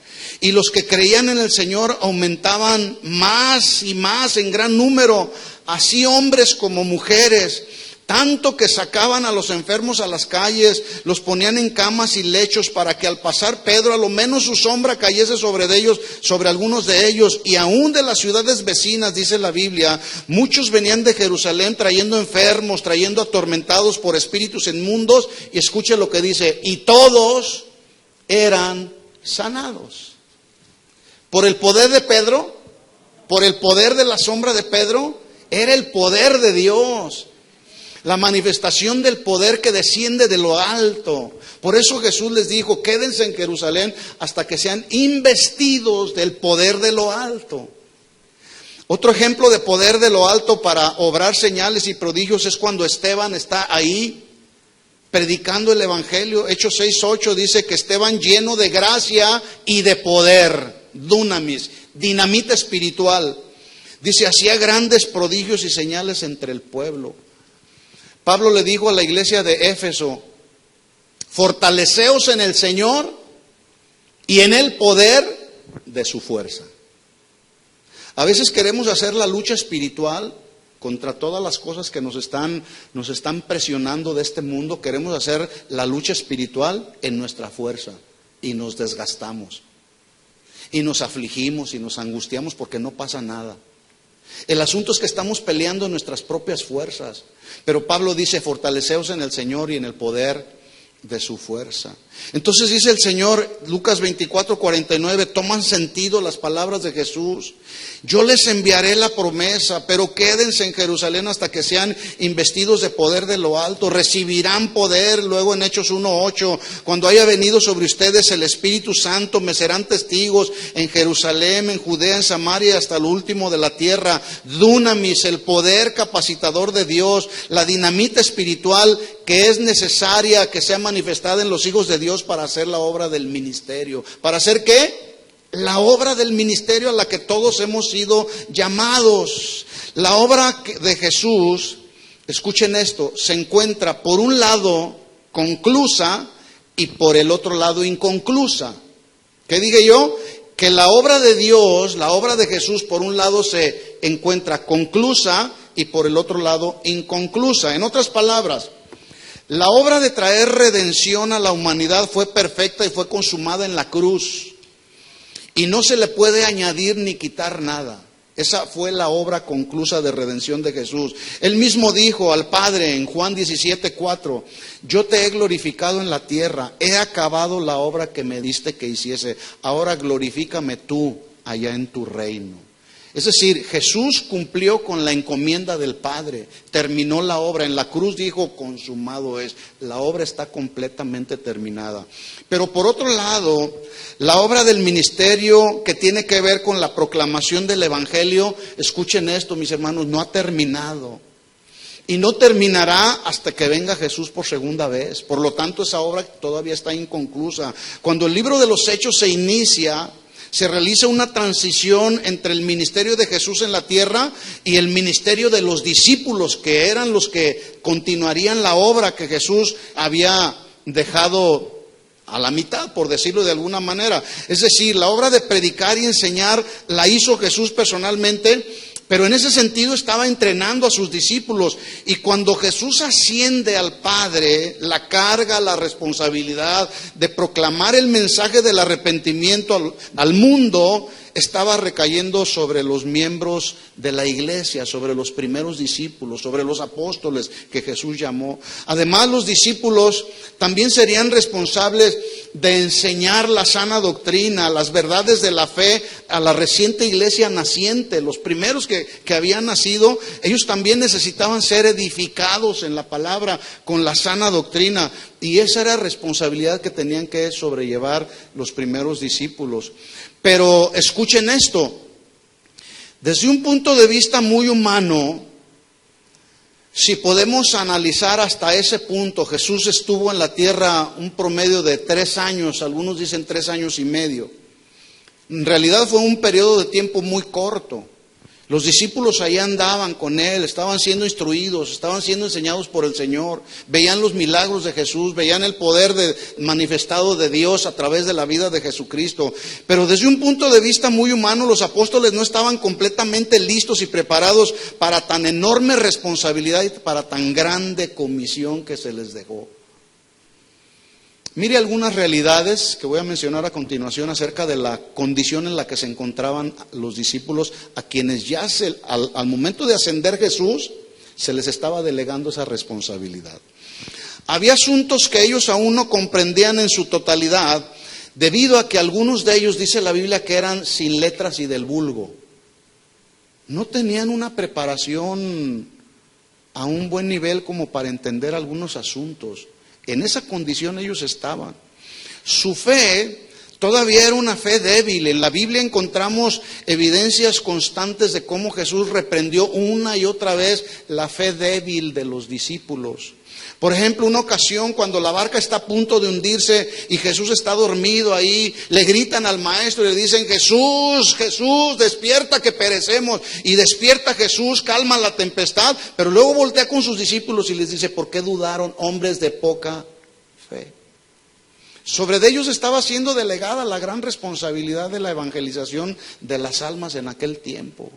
Y los que creían en el Señor aumentaban más y más en gran número, así hombres como mujeres. Tanto que sacaban a los enfermos a las calles, los ponían en camas y lechos para que al pasar Pedro a lo menos su sombra cayese sobre ellos, sobre algunos de ellos. Y aún de las ciudades vecinas, dice la Biblia, muchos venían de Jerusalén trayendo enfermos, trayendo atormentados por espíritus inmundos. Y escuche lo que dice, y todos eran sanados. Por el poder de Pedro, por el poder de la sombra de Pedro, era el poder de Dios. La manifestación del poder que desciende de lo alto. Por eso Jesús les dijo, quédense en Jerusalén hasta que sean investidos del poder de lo alto. Otro ejemplo de poder de lo alto para obrar señales y prodigios es cuando Esteban está ahí predicando el evangelio. Hechos 6:8 dice que Esteban, lleno de gracia y de poder, dunamis, dinamita espiritual, dice, hacía grandes prodigios y señales entre el pueblo. Pablo le dijo a la iglesia de Éfeso, fortaleceos en el Señor y en el poder de su fuerza. A veces queremos hacer la lucha espiritual contra todas las cosas que nos están presionando de este mundo. Queremos hacer la lucha espiritual en nuestra fuerza y nos desgastamos y nos afligimos y nos angustiamos porque no pasa nada. El asunto es que estamos peleando en nuestras propias fuerzas. Pero Pablo dice, fortaleceos en el Señor y en el poder de su fuerza. Entonces dice el Señor, Lucas 24:49, toman sentido las palabras de Jesús. Yo les enviaré la promesa, pero quédense en Jerusalén hasta que sean investidos de poder de lo alto. Recibirán poder, luego en Hechos 1:8, cuando haya venido sobre ustedes el Espíritu Santo, me serán testigos en Jerusalén, en Judea, en Samaria, hasta lo último de la tierra. Dunamis, el poder capacitador de Dios, la dinamita espiritual que es necesaria que sea manifestada en los hijos de Dios para hacer la obra del ministerio. ¿Para hacer qué? La obra del ministerio a la que todos hemos sido llamados. La obra de Jesús, escuchen esto, se encuentra por un lado conclusa y por el otro lado inconclusa. ¿Qué dije yo? Que la obra de Dios, la obra de Jesús, por un lado se encuentra conclusa y por el otro lado inconclusa. En otras palabras, la obra de traer redención a la humanidad fue perfecta y fue consumada en la cruz. Y no se le puede añadir ni quitar nada. Esa fue la obra conclusa de redención de Jesús. Él mismo dijo al Padre en Juan 17:4, yo te he glorificado en la tierra, he acabado la obra que me diste que hiciese, ahora glorifícame tú allá en tu reino. Es decir, Jesús cumplió con la encomienda del Padre, terminó la obra. En la cruz dijo, consumado es, la obra está completamente terminada. Pero por otro lado, la obra del ministerio que tiene que ver con la proclamación del Evangelio, escuchen esto, mis hermanos, no ha terminado. y no terminará hasta que venga Jesús por segunda vez. Por lo tanto, esa obra todavía está inconclusa. Cuando el libro de los Hechos se inicia, se realiza una transición entre el ministerio de Jesús en la tierra y el ministerio de los discípulos, que eran los que continuarían la obra que Jesús había dejado a la mitad, por decirlo de alguna manera. Es decir, la obra de predicar y enseñar la hizo Jesús personalmente, pero en ese sentido estaba entrenando a sus discípulos. Y cuando Jesús asciende al Padre, la carga, la responsabilidad de proclamar el mensaje del arrepentimiento al mundo estaba recayendo sobre los miembros de la iglesia, sobre los primeros discípulos, sobre los apóstoles que Jesús llamó. Además, los discípulos también serían responsables de enseñar la sana doctrina, las verdades de la fe a la reciente iglesia naciente. Los primeros que habían nacido, ellos también necesitaban ser edificados en la palabra con la sana doctrina. Y esa era responsabilidad que tenían que sobrellevar los primeros discípulos. Pero escuchen esto, desde un punto de vista muy humano, si podemos analizar hasta ese punto, Jesús estuvo en la tierra un promedio de 3 años, algunos dicen 3 años y medio. En realidad fue un periodo de tiempo muy corto. Los discípulos ahí andaban con Él, estaban siendo instruidos, estaban siendo enseñados por el Señor, veían los milagros de Jesús, veían el poder manifestado de Dios a través de la vida de Jesucristo. Pero desde un punto de vista muy humano, los apóstoles no estaban completamente listos y preparados para tan enorme responsabilidad y para tan grande comisión que se les dejó. Mire algunas realidades que voy a mencionar a continuación acerca de la condición en la que se encontraban los discípulos, a quienes ya al momento de ascender Jesús se les estaba delegando esa responsabilidad. Había asuntos que ellos aún no comprendían en su totalidad, debido a que algunos de ellos, dice la Biblia, que eran sin letras y del vulgo. No tenían una preparación a un buen nivel como para entender algunos asuntos. En esa condición ellos estaban. Su fe todavía era una fe débil. En la Biblia encontramos evidencias constantes de cómo Jesús reprendió una y otra vez la fe débil de los discípulos. Por ejemplo, una ocasión cuando la barca está a punto de hundirse y Jesús está dormido ahí, le gritan al maestro y le dicen: Jesús, Jesús, despierta que perecemos. Y despierta Jesús, calma la tempestad, pero luego voltea con sus discípulos y les dice: ¿por qué dudaron, hombres de poca fe? Sobre ellos estaba siendo delegada la gran responsabilidad de la evangelización de las almas en aquel tiempo.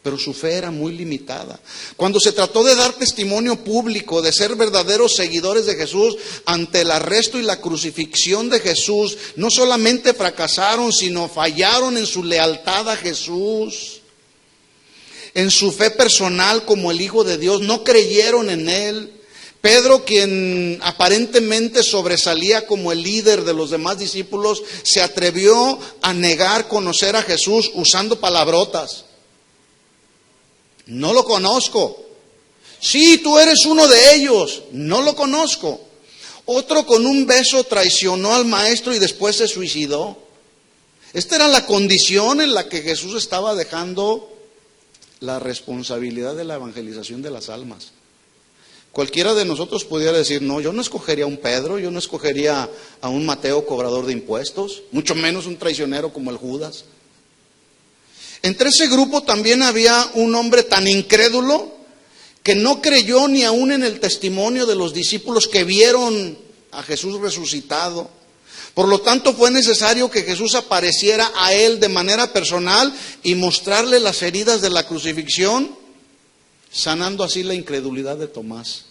Pero su fe era muy limitada. Cuando se trató de dar testimonio público, de ser verdaderos seguidores de Jesús ante el arresto y la crucifixión de Jesús, no solamente fracasaron, sino fallaron en su lealtad a Jesús, en su fe personal como el Hijo de Dios, no creyeron en Él. Pedro, quien aparentemente sobresalía como el líder de los demás discípulos, se atrevió a negar conocer a Jesús usando palabrotas. No lo conozco. Sí, tú eres uno de ellos. No lo conozco. Otro con un beso traicionó al maestro y después se suicidó. Esta era la condición en la que Jesús estaba dejando la responsabilidad de la evangelización de las almas. Cualquiera de nosotros pudiera decir: no, yo no escogería a un Pedro, yo no escogería a un Mateo cobrador de impuestos, mucho menos un traicionero como el Judas. Entre ese grupo también había un hombre tan incrédulo que no creyó ni aún en el testimonio de los discípulos que vieron a Jesús resucitado. Por lo tanto, fue necesario que Jesús apareciera a él de manera personal y mostrarle las heridas de la crucifixión, sanando así la incredulidad de Tomás,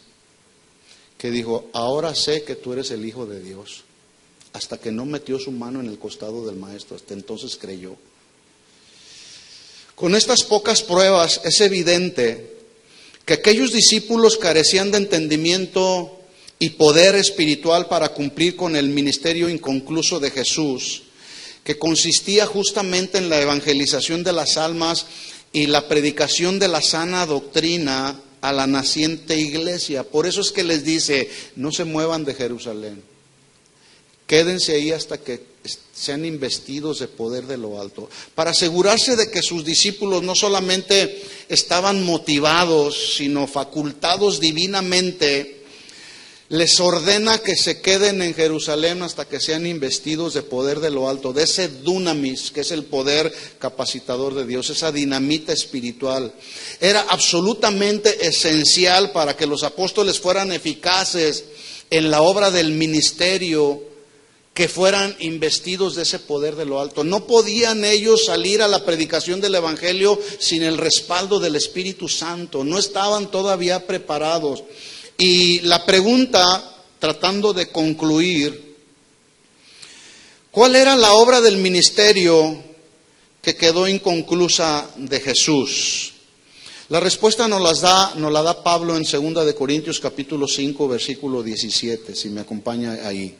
que dijo: ahora sé que tú eres el Hijo de Dios. Hasta que no metió su mano en el costado del maestro, hasta entonces creyó. Con estas pocas pruebas es evidente que aquellos discípulos carecían de entendimiento y poder espiritual para cumplir con el ministerio inconcluso de Jesús, que consistía justamente en la evangelización de las almas y la predicación de la sana doctrina a la naciente iglesia. Por eso es que les dice: no se muevan de Jerusalén, quédense ahí hasta que sean investidos de poder de lo alto, para asegurarse de que sus discípulos no solamente estaban motivados, sino facultados divinamente. Les ordena que se queden en Jerusalén hasta que sean investidos de poder de lo alto, de ese dunamis, que es el poder capacitador de Dios, esa dinamita espiritual. Era absolutamente esencial para que los apóstoles fueran eficaces en la obra del ministerio, que fueran investidos de ese poder de lo alto. No podían ellos salir a la predicación del Evangelio sin el respaldo del Espíritu Santo. No estaban todavía preparados. Y la pregunta, tratando de concluir, ¿cuál era la obra del ministerio que quedó inconclusa de Jesús? La respuesta nos la da Pablo en 2 de Corintios capítulo 5, versículo 17, si me acompaña ahí.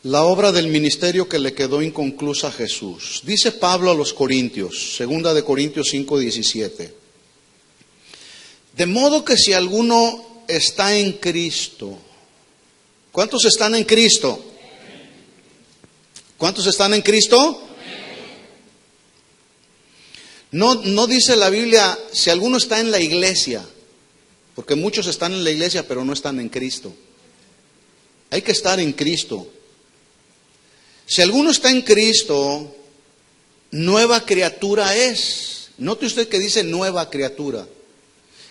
La obra del ministerio que le quedó inconclusa a Jesús. Dice Pablo a los Corintios, 2 de Corintios 5, 17. De modo que si alguno está en Cristo, ¿cuántos están en Cristo? ¿Cuántos están en Cristo? No dice la Biblia si alguno está en la iglesia, porque muchos están en la iglesia pero no están en Cristo. Hay que estar en Cristo. Si alguno está en Cristo, nueva criatura es. Note usted que dice nueva criatura,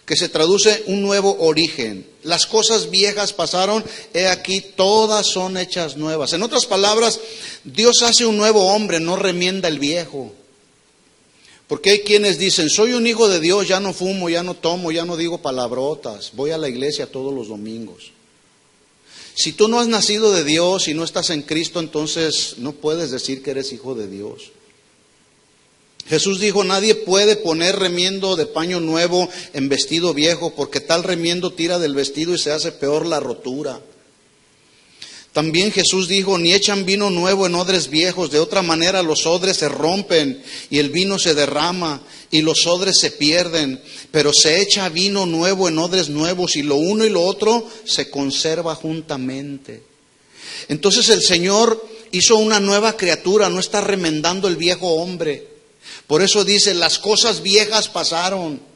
que se traduce un nuevo origen. Las cosas viejas pasaron, he aquí todas son hechas nuevas. En otras palabras, Dios hace un nuevo hombre, no remienda el viejo. Porque hay quienes dicen, soy un hijo de Dios, ya no fumo, ya no tomo, ya no digo palabrotas, voy a la iglesia todos los domingos. Si tú no has nacido de Dios y no estás en Cristo, entonces no puedes decir que eres hijo de Dios. Jesús dijo, nadie puede poner remiendo de paño nuevo en vestido viejo, porque tal remiendo tira del vestido y se hace peor la rotura. También Jesús dijo, ni echan vino nuevo en odres viejos, de otra manera los odres se rompen y el vino se derrama y los odres se pierden, pero se echa vino nuevo en odres nuevos y lo uno y lo otro se conserva juntamente. Entonces el Señor hizo una nueva criatura, no está remendando el viejo hombre. Por eso dice, las cosas viejas pasaron.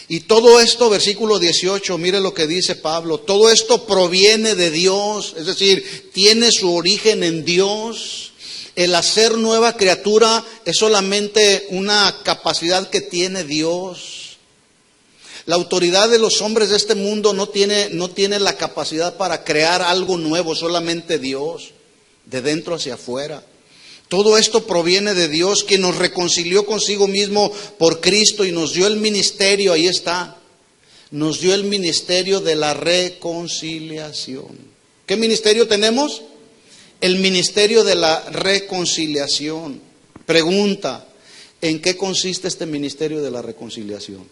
Y todo esto, versículo 18, mire lo que dice Pablo, todo esto proviene de Dios, es decir, tiene su origen en Dios. El hacer nueva criatura es solamente una capacidad que tiene Dios. La autoridad de los hombres de este mundo no tiene la capacidad para crear algo nuevo, solamente Dios, de dentro hacia afuera. Todo esto proviene de Dios, que nos reconcilió consigo mismo por Cristo y nos dio el ministerio, ahí está, nos dio el ministerio de la reconciliación. ¿Qué ministerio tenemos? El ministerio de la reconciliación. Pregunta, ¿en qué consiste este ministerio de la reconciliación?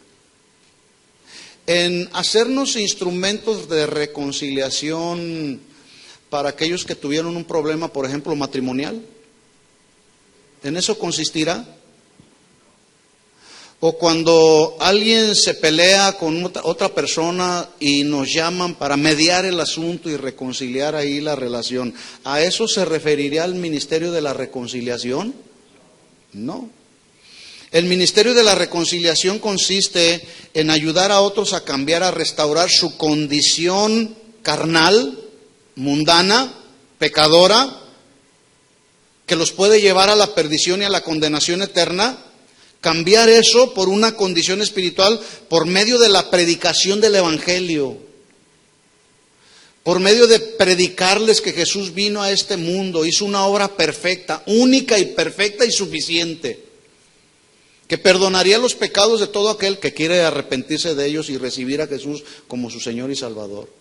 En hacernos instrumentos de reconciliación para aquellos que tuvieron un problema, por ejemplo, matrimonial. ¿En eso consistirá? O cuando alguien se pelea con otra persona y nos llaman para mediar el asunto y reconciliar ahí la relación, ¿a eso se referiría el ministerio de la reconciliación? No. El ministerio de la reconciliación consiste en ayudar a otros a cambiar, a restaurar su condición carnal, mundana, pecadora, que los puede llevar a la perdición y a la condenación eterna, cambiar eso por una condición espiritual por medio de la predicación del Evangelio, por medio de predicarles que Jesús vino a este mundo, hizo una obra perfecta, única y perfecta y suficiente, que perdonaría los pecados de todo aquel que quiere arrepentirse de ellos y recibir a Jesús como su Señor y Salvador.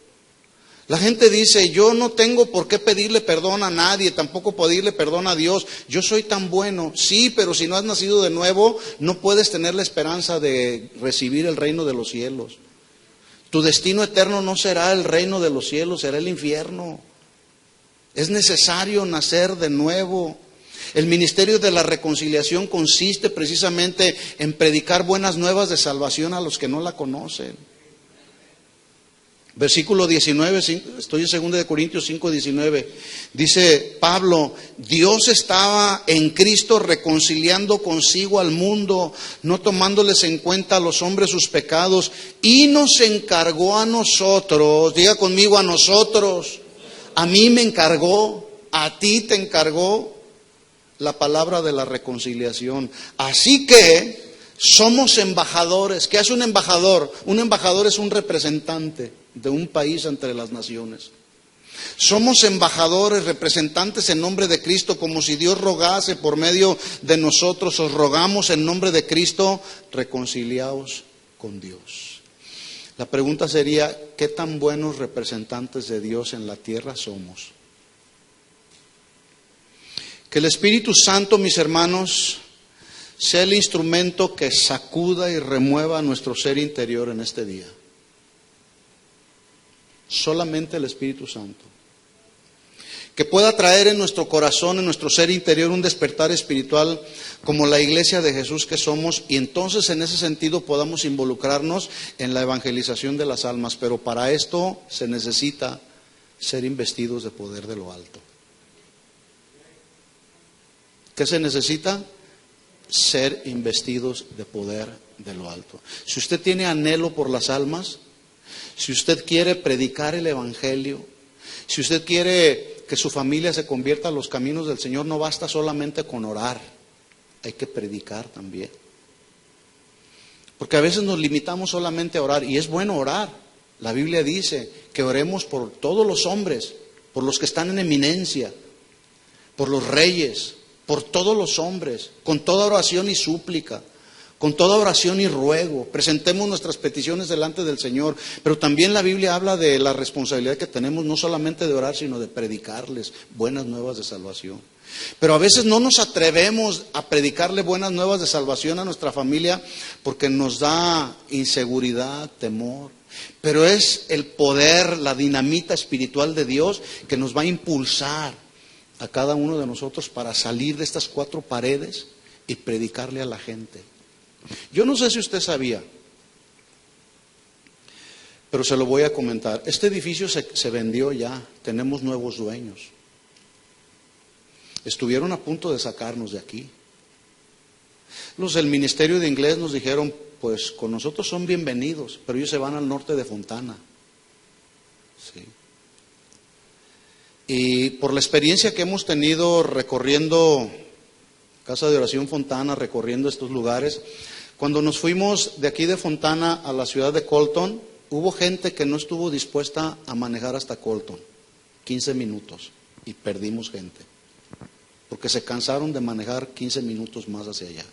La gente dice, yo no tengo por qué pedirle perdón a nadie, tampoco pedirle perdón a Dios, yo soy tan bueno. Sí, pero si no has nacido de nuevo, no puedes tener la esperanza de recibir el reino de los cielos. Tu destino eterno no será el reino de los cielos, será el infierno. Es necesario nacer de nuevo. El ministerio de la reconciliación consiste precisamente en predicar buenas nuevas de salvación a los que no la conocen. Versículo 19, estoy en 2 Corintios 5:19, dice Pablo: Dios estaba en Cristo reconciliando consigo al mundo, no tomándoles en cuenta a los hombres sus pecados, y nos encargó a nosotros, diga conmigo, a nosotros, a mí me encargó, a ti te encargó la palabra de la reconciliación. Así que somos embajadores. ¿Qué hace un embajador? Un embajador es un representante de un país entre las naciones. Somos embajadores, representantes en nombre de Cristo, como si Dios rogase por medio de nosotros. Os rogamos en nombre de Cristo, reconciliaos con Dios. La pregunta sería: ¿qué tan buenos representantes de Dios en la tierra somos? Que el Espíritu Santo, mis hermanos, sea el instrumento que sacuda y remueva nuestro ser interior en este día. Solamente el Espíritu Santo. Que pueda traer en nuestro corazón, en nuestro ser interior, un despertar espiritual como la iglesia de Jesús que somos, y entonces en ese sentido podamos involucrarnos en la evangelización de las almas. Pero para esto se necesita ser investidos de poder de lo alto. ¿Qué se necesita? Ser investidos de poder de lo alto. Si usted tiene anhelo por las almas, si usted quiere predicar el evangelio, si usted quiere que su familia se convierta a los caminos del Señor, no basta solamente con orar, hay que predicar también. Porque a veces nos limitamos solamente a orar, y es bueno orar. La Biblia dice que oremos por todos los hombres, por los que están en eminencia, por los reyes, por todos los hombres, con toda oración y súplica, con toda oración y ruego. Presentemos nuestras peticiones delante del Señor. Pero también la Biblia habla de la responsabilidad que tenemos, no solamente de orar, sino de predicarles buenas nuevas de salvación. Pero a veces no nos atrevemos a predicarle buenas nuevas de salvación a nuestra familia porque nos da inseguridad, temor. Pero es el poder, la dinamita espiritual de Dios que nos va a impulsar a cada uno de nosotros para salir de estas cuatro paredes y predicarle a la gente. Yo no sé si usted sabía, pero se lo voy a comentar. Este edificio se vendió ya, tenemos nuevos dueños. Estuvieron a punto de sacarnos de aquí. Los del Ministerio de Inglés nos dijeron: pues con nosotros son bienvenidos, pero ellos se van al norte de Fontana. Sí. Y por la experiencia que hemos tenido recorriendo Casa de Oración Fontana, recorriendo estos lugares, cuando nos fuimos de aquí de Fontana a la ciudad de Colton, hubo gente que no estuvo dispuesta a manejar hasta Colton, 15 minutos, y perdimos gente, porque se cansaron de manejar 15 minutos más hacia allá.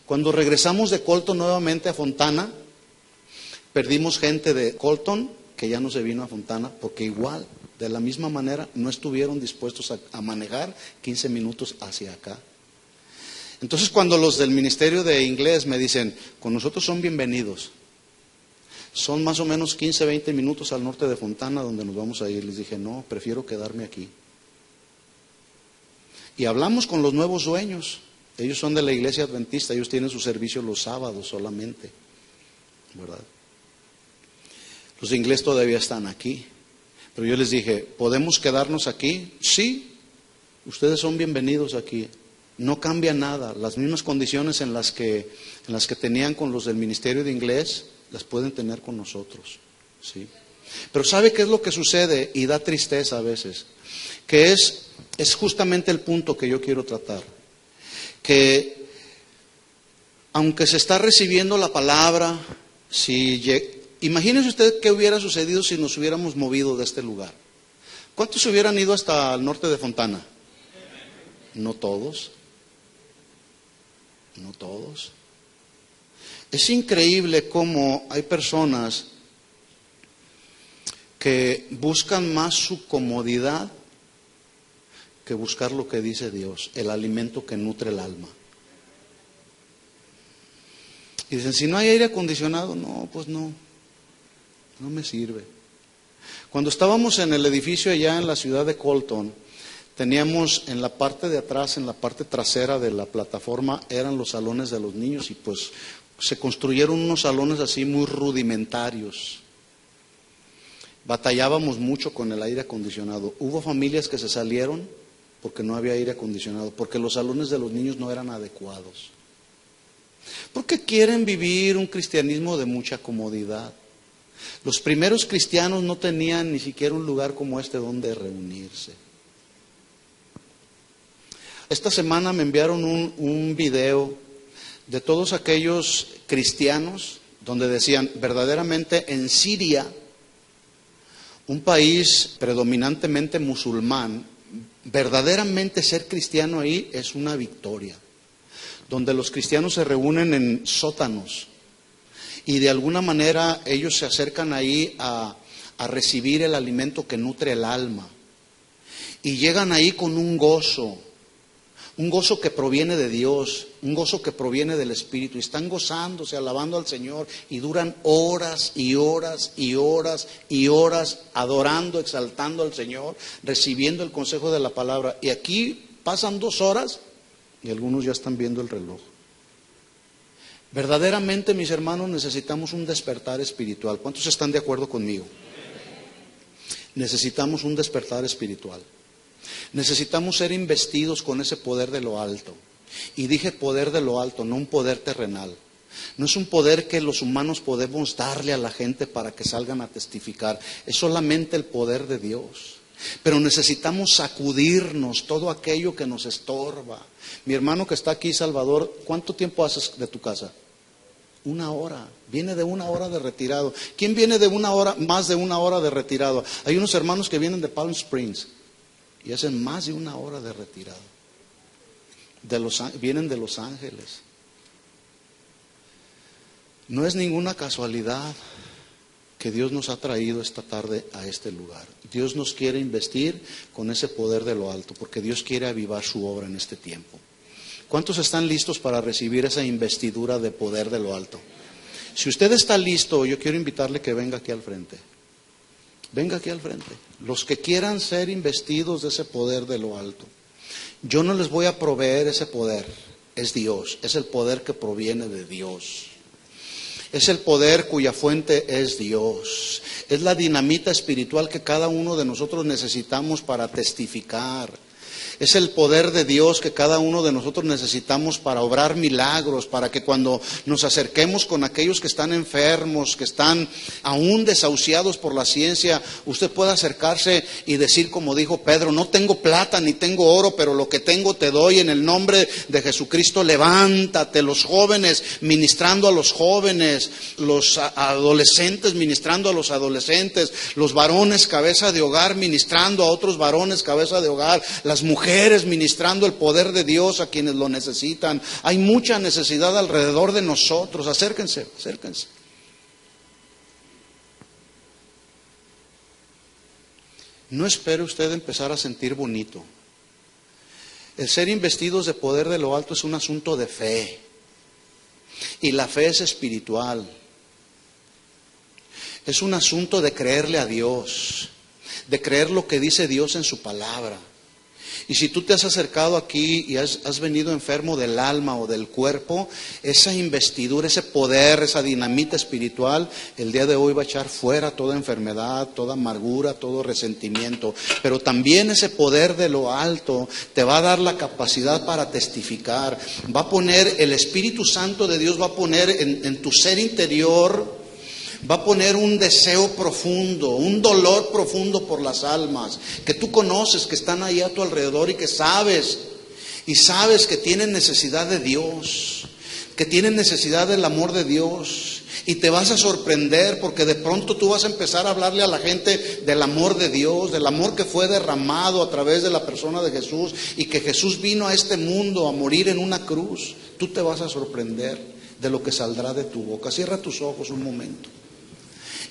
Cuando regresamos de Colton nuevamente a Fontana, perdimos gente de Colton que ya no se vino a Fontana, porque igual, de la misma manera, no estuvieron dispuestos a manejar 15 minutos hacia acá. Entonces, cuando los del Ministerio de Inglés me dicen: con nosotros son bienvenidos, son más o menos 15, 20 minutos al norte de Fontana donde nos vamos a ir, les dije: no, prefiero quedarme aquí. Y hablamos con los nuevos dueños. Ellos son de la iglesia adventista, ellos tienen su servicio los sábados solamente, ¿verdad? Los de Inglés todavía están aquí. Pero yo les dije: ¿podemos quedarnos aquí? Sí, ustedes son bienvenidos aquí. No cambia nada. Las mismas condiciones en las que tenían con los del Ministerio de Inglés, las pueden tener con nosotros. ¿Sí? Pero ¿sabe qué es lo que sucede? Y da tristeza a veces. Que es justamente el punto que yo quiero tratar. Que aunque se está recibiendo la palabra, imagínese usted qué hubiera sucedido si nos hubiéramos movido de este lugar. ¿Cuántos hubieran ido hasta el norte de Fontana? No todos. No todos. Es increíble cómo hay personas que buscan más su comodidad que buscar lo que dice Dios, el alimento que nutre el alma. Y dicen: si no hay aire acondicionado, no, pues no me sirve. Cuando estábamos en el edificio allá en la ciudad de Colton, Teníamos en la parte de atrás, en la parte trasera de la plataforma, eran los salones de los niños y pues se construyeron unos salones así muy rudimentarios. Batallábamos mucho con el aire acondicionado. Hubo familias que se salieron porque no había aire acondicionado, porque los salones de los niños no eran adecuados. Porque quieren vivir un cristianismo de mucha comodidad. Los primeros cristianos no tenían ni siquiera un lugar como este donde reunirse. Esta semana me enviaron un video de todos aquellos cristianos donde decían, verdaderamente en Siria, un país predominantemente musulmán, verdaderamente ser cristiano ahí es una victoria. Donde los cristianos se reúnen en sótanos y de alguna manera ellos se acercan ahí a recibir el alimento que nutre el alma. Y llegan ahí con un gozo que proviene de Dios, un gozo que proviene del Espíritu. Y están gozándose, alabando al Señor y duran horas y horas y horas y horas adorando, exaltando al Señor, recibiendo el consejo de la palabra. Y aquí pasan 2 horas y algunos ya están viendo el reloj. Verdaderamente, mis hermanos, necesitamos un despertar espiritual. ¿Cuántos están de acuerdo conmigo? Necesitamos un despertar espiritual. Necesitamos ser investidos con ese poder de lo alto. Y dije poder de lo alto, no un poder terrenal. No es un poder que los humanos podemos darle a la gente para que salgan a testificar. Es solamente el poder de Dios. Pero necesitamos sacudirnos todo aquello que nos estorba. Mi hermano que está aquí, Salvador, ¿cuánto tiempo haces de tu casa? 1 hora. Viene de 1 hora de retirado. ¿Quién viene de 1 hora, más de 1 hora de retirado? Hay unos hermanos que vienen de Palm Springs y hacen más de 1 hora de retirado. Vienen de Los Ángeles. No es ninguna casualidad que Dios nos ha traído esta tarde a este lugar. Dios nos quiere investir con ese poder de lo alto, porque Dios quiere avivar su obra en este tiempo. ¿Cuántos están listos para recibir esa investidura de poder de lo alto? Si usted está listo, yo quiero invitarle que venga aquí al frente. Venga aquí al frente. Los que quieran ser investidos de ese poder de lo alto. Yo no les voy a proveer ese poder. Es Dios. Es el poder que proviene de Dios. Es el poder cuya fuente es Dios. Es la dinamita espiritual que cada uno de nosotros necesitamos para testificar. Es el poder de Dios que cada uno de nosotros necesitamos para obrar milagros, para que cuando nos acerquemos con aquellos que están enfermos, que están aún desahuciados por la ciencia, usted pueda acercarse y decir como dijo Pedro, no tengo plata ni tengo oro, pero lo que tengo te doy en el nombre de Jesucristo, levántate. Los jóvenes ministrando a los jóvenes, los adolescentes ministrando a los adolescentes, los varones cabeza de hogar ministrando a otros varones cabeza de hogar, las mujeres ministrando el poder de Dios a quienes lo necesitan. Hay mucha necesidad alrededor de nosotros. Acérquense, acérquense. No espere usted empezar a sentir bonito. El ser investidos de poder de lo alto es un asunto de fe. Y la fe es espiritual. Es un asunto de creerle a Dios, de creer lo que dice Dios en su palabra. Y si tú te has acercado aquí y has venido enfermo del alma o del cuerpo, esa investidura, ese poder, esa dinamita espiritual, el día de hoy va a echar fuera toda enfermedad, toda amargura, todo resentimiento. Pero también ese poder de lo alto te va a dar la capacidad para testificar. Va a poner, el Espíritu Santo de Dios va a poner en tu ser interior, va a poner un deseo profundo, un dolor profundo por las almas que tú conoces, que están ahí a tu alrededor y que sabes que tienen necesidad de Dios, que tienen necesidad del amor de Dios. Y te vas a sorprender porque de pronto tú vas a empezar a hablarle a la gente del amor de Dios, del amor que fue derramado a través de la persona de Jesús y que Jesús vino a este mundo a morir en una cruz. Tú te vas a sorprender de lo que saldrá de tu boca. Cierra tus ojos un momento.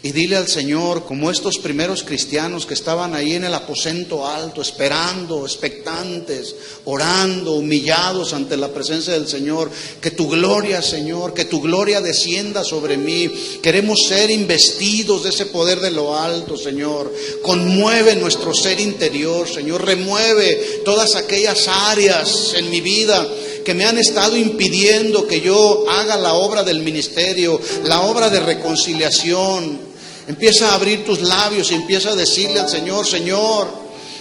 Y dile al Señor, como estos primeros cristianos que estaban ahí en el aposento alto, esperando, expectantes, orando, humillados ante la presencia del Señor, que tu gloria, Señor, que tu gloria descienda sobre mí. Queremos ser investidos de ese poder de lo alto, Señor. Conmueve nuestro ser interior, Señor. Remueve todas aquellas áreas en mi vida que me han estado impidiendo que yo haga la obra del ministerio, la obra de reconciliación. Empieza a abrir tus labios y empieza a decirle al Señor, Señor,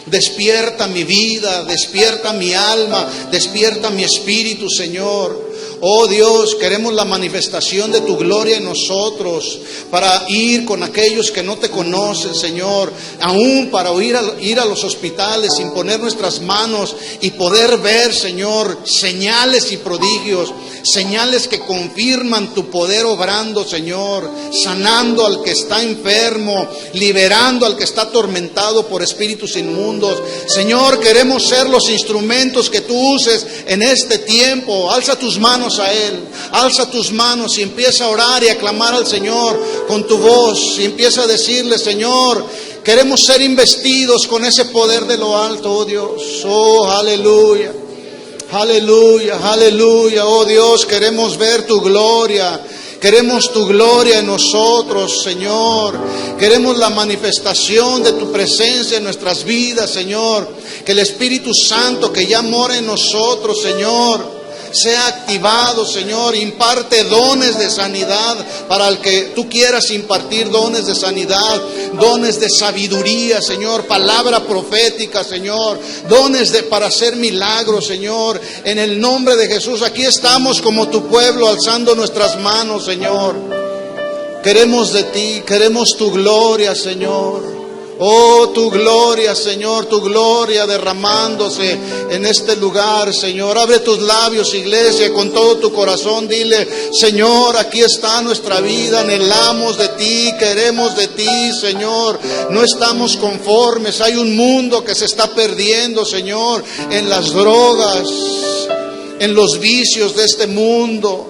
despierta mi vida, despierta mi alma, despierta mi espíritu, Señor. Oh Dios, queremos la manifestación de tu gloria en nosotros para ir con aquellos que no te conocen, Señor, aún para ir a los hospitales, imponer nuestras manos y poder ver, Señor, señales y prodigios, señales que confirman tu poder obrando, Señor, sanando al que está enfermo, liberando al que está atormentado por espíritus inmundos. Señor, queremos ser los instrumentos que tú uses en este tiempo. Alza tus manos a Él, alza tus manos y empieza a orar y a clamar al Señor con tu voz y empieza a decirle, Señor, queremos ser investidos con ese poder de lo alto, oh Dios. Oh, aleluya, aleluya, aleluya. Oh Dios, queremos ver tu gloria. Queremos tu gloria en nosotros, Señor. Queremos la manifestación de tu presencia en nuestras vidas, Señor. Que el Espíritu Santo que ya mora en nosotros, Señor, sea activado, Señor. Imparte dones de sanidad para el que tú quieras impartir dones de sanidad, dones de sabiduría, Señor, palabra profética, Señor, dones para hacer milagros, Señor, en el nombre de Jesús. Aquí estamos como tu pueblo alzando nuestras manos, Señor. Queremos de ti, queremos tu gloria, Señor. Oh, tu gloria, Señor, tu gloria derramándose en este lugar, Señor. Abre tus labios, iglesia, con todo tu corazón. Dile, Señor, aquí está nuestra vida. Anhelamos de ti, queremos de ti, Señor. No estamos conformes. Hay un mundo que se está perdiendo, Señor, en las drogas, en los vicios de este mundo.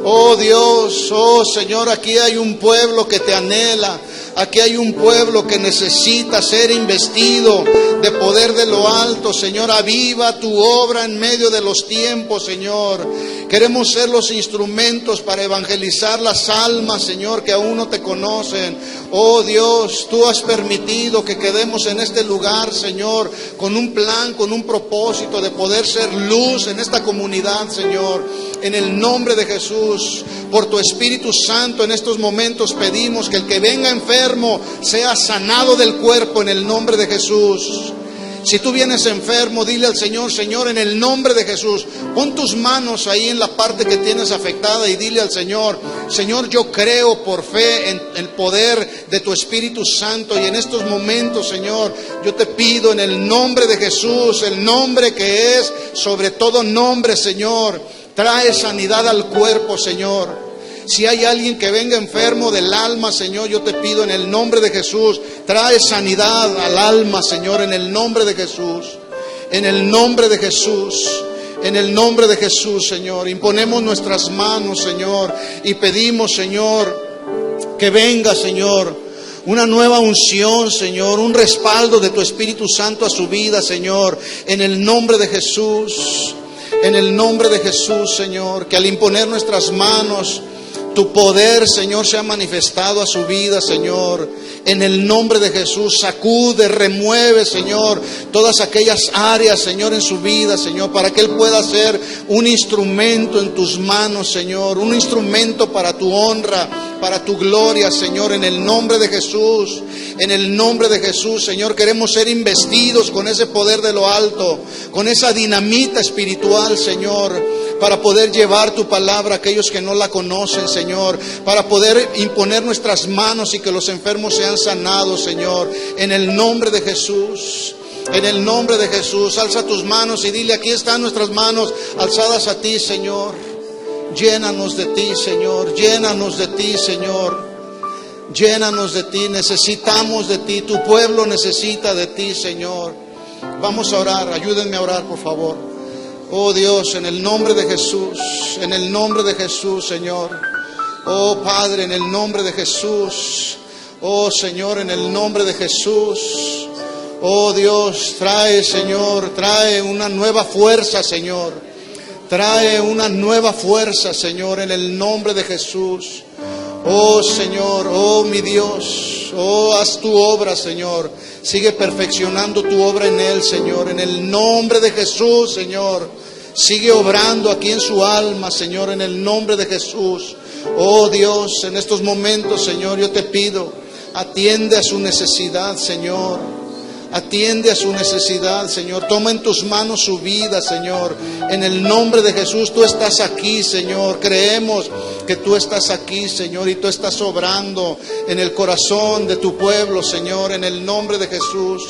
Oh Dios, oh Señor, aquí hay un pueblo que te anhela. Aquí hay un pueblo que necesita ser investido de poder de lo alto, Señor. Aviva tu obra en medio de los tiempos, Señor. Queremos ser los instrumentos para evangelizar las almas, Señor, que aún no te conocen. Oh Dios, tú has permitido que quedemos en este lugar, Señor, con un plan, con un propósito de poder ser luz en esta comunidad, Señor. En el nombre de Jesús, por tu Espíritu Santo, en estos momentos pedimos que el que venga enfermo sea sanado del cuerpo en el nombre de Jesús. Si tú vienes enfermo, dile al Señor, Señor, en el nombre de Jesús, pon tus manos ahí en la parte que tienes afectada y dile al Señor, Señor, yo creo por fe en el poder de tu Espíritu Santo y en estos momentos, Señor, yo te pido en el nombre de Jesús, el nombre que es sobre todo nombre, Señor, trae sanidad al cuerpo, Señor. Si hay alguien que venga enfermo del alma, Señor, yo te pido en el nombre de Jesús, trae sanidad al alma, Señor, en el nombre de Jesús. En el nombre de Jesús. En el nombre de Jesús, Señor. Imponemos nuestras manos, Señor, y pedimos, Señor, que venga, Señor, una nueva unción, Señor, un respaldo de tu Espíritu Santo a su vida, Señor, en el nombre de Jesús. En el nombre de Jesús, Señor, que al imponer nuestras manos, tu poder, Señor, sea manifestado a su vida, Señor. En el nombre de Jesús, sacude, remueve, Señor, todas aquellas áreas, Señor, en su vida, Señor, para que Él pueda ser un instrumento en tus manos, Señor, un instrumento para tu honra, para tu gloria, Señor, en el nombre de Jesús. En el nombre de Jesús, Señor, queremos ser investidos con ese poder de lo alto, con esa dinamita espiritual, Señor, para poder llevar tu palabra a aquellos que no la conocen, Señor, para poder imponer nuestras manos y que los enfermos sean sanados, Señor, en el nombre de Jesús. En el nombre de Jesús, alza tus manos y dile, aquí están nuestras manos alzadas a ti, Señor. Llénanos de ti, Señor, llénanos de ti, Señor. Llénanos de ti, necesitamos de ti, tu pueblo necesita de ti, Señor. Vamos a orar, ayúdenme a orar, por favor. Oh Dios, en el nombre de Jesús, en el nombre de Jesús, Señor. Oh Padre, en el nombre de Jesús. Oh Señor, en el nombre de Jesús. Oh Dios, trae, Señor, trae una nueva fuerza, Señor. Trae una nueva fuerza, Señor, en el nombre de Jesús. Oh Señor, oh mi Dios, oh haz tu obra, Señor. Sigue perfeccionando tu obra en él, Señor, en el nombre de Jesús, Señor. Sigue obrando aquí en su alma, Señor, en el nombre de Jesús. Oh Dios, en estos momentos, Señor, yo te pido, atiende a su necesidad, Señor. Atiende a su necesidad, Señor. Toma en tus manos su vida, Señor. En el nombre de Jesús, tú estás aquí, Señor. Creemos que tú estás aquí, Señor, y tú estás obrando en el corazón de tu pueblo, Señor, en el nombre de Jesús.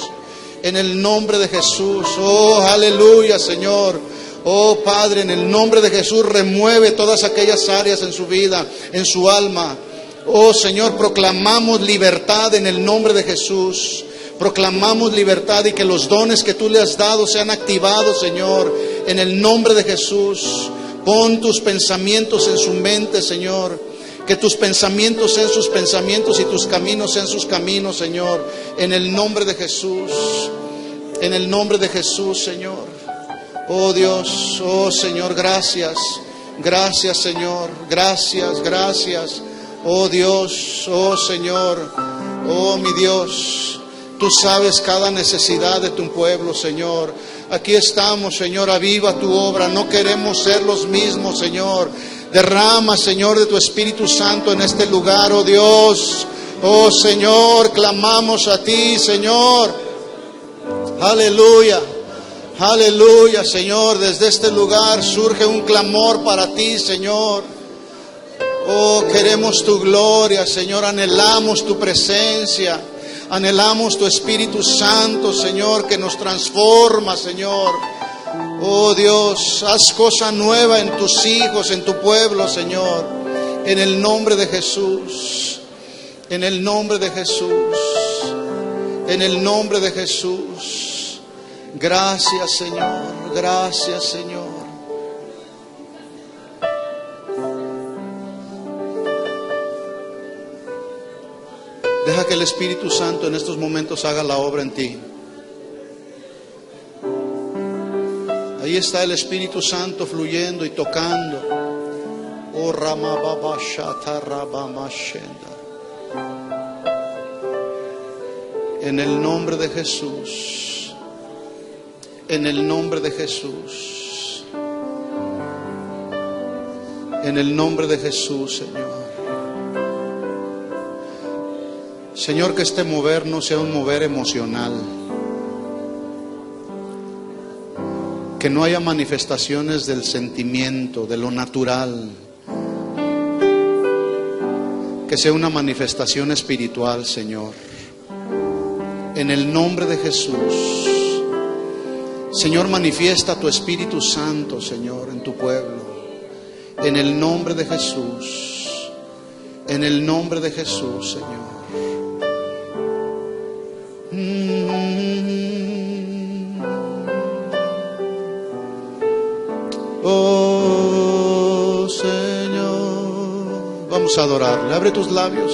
En el nombre de Jesús. Oh, aleluya, Señor. Oh, Padre, en el nombre de Jesús, remueve todas aquellas áreas en su vida, en su alma. Oh, Señor, proclamamos libertad en el nombre de Jesús. Proclamamos libertad y que los dones que tú le has dado sean activados, Señor, en el nombre de Jesús. Pon tus pensamientos en su mente, Señor. Que tus pensamientos sean sus pensamientos y tus caminos sean sus caminos, Señor. En el nombre de Jesús. En el nombre de Jesús, Señor. Oh Dios, oh Señor, gracias. Gracias, Señor. Gracias, gracias. Oh Dios, oh Señor. Oh mi Dios. Tú sabes cada necesidad de tu pueblo, Señor. Aquí estamos, Señor, aviva tu obra. No queremos ser los mismos, Señor. Derrama, Señor, de tu Espíritu Santo en este lugar, oh Dios. Oh Señor, clamamos a ti, Señor. Aleluya. Aleluya, Señor. Desde este lugar surge un clamor para ti, Señor. Oh, queremos tu gloria, Señor. Anhelamos tu presencia. Anhelamos tu Espíritu Santo, Señor, que nos transforma, Señor. Oh Dios, haz cosa nueva en tus hijos, en tu pueblo, Señor. En el nombre de Jesús. En el nombre de Jesús. En el nombre de Jesús. Gracias, Señor. Gracias, Señor. Deja que el Espíritu Santo en estos momentos haga la obra en ti. Ahí está el Espíritu Santo fluyendo y tocando. Oh, Ramababashata Rabamashenda. En el nombre de Jesús. En el nombre de Jesús. En el nombre de Jesús, Señor. Señor, que este mover no sea un mover emocional. Que no haya manifestaciones del sentimiento, de lo natural. Que sea una manifestación espiritual, Señor. En el nombre de Jesús. Señor, manifiesta tu Espíritu Santo, Señor, en tu pueblo. En el nombre de Jesús. En el nombre de Jesús, Señor. Oh Señor, vamos a adorarle. Abre tus labios.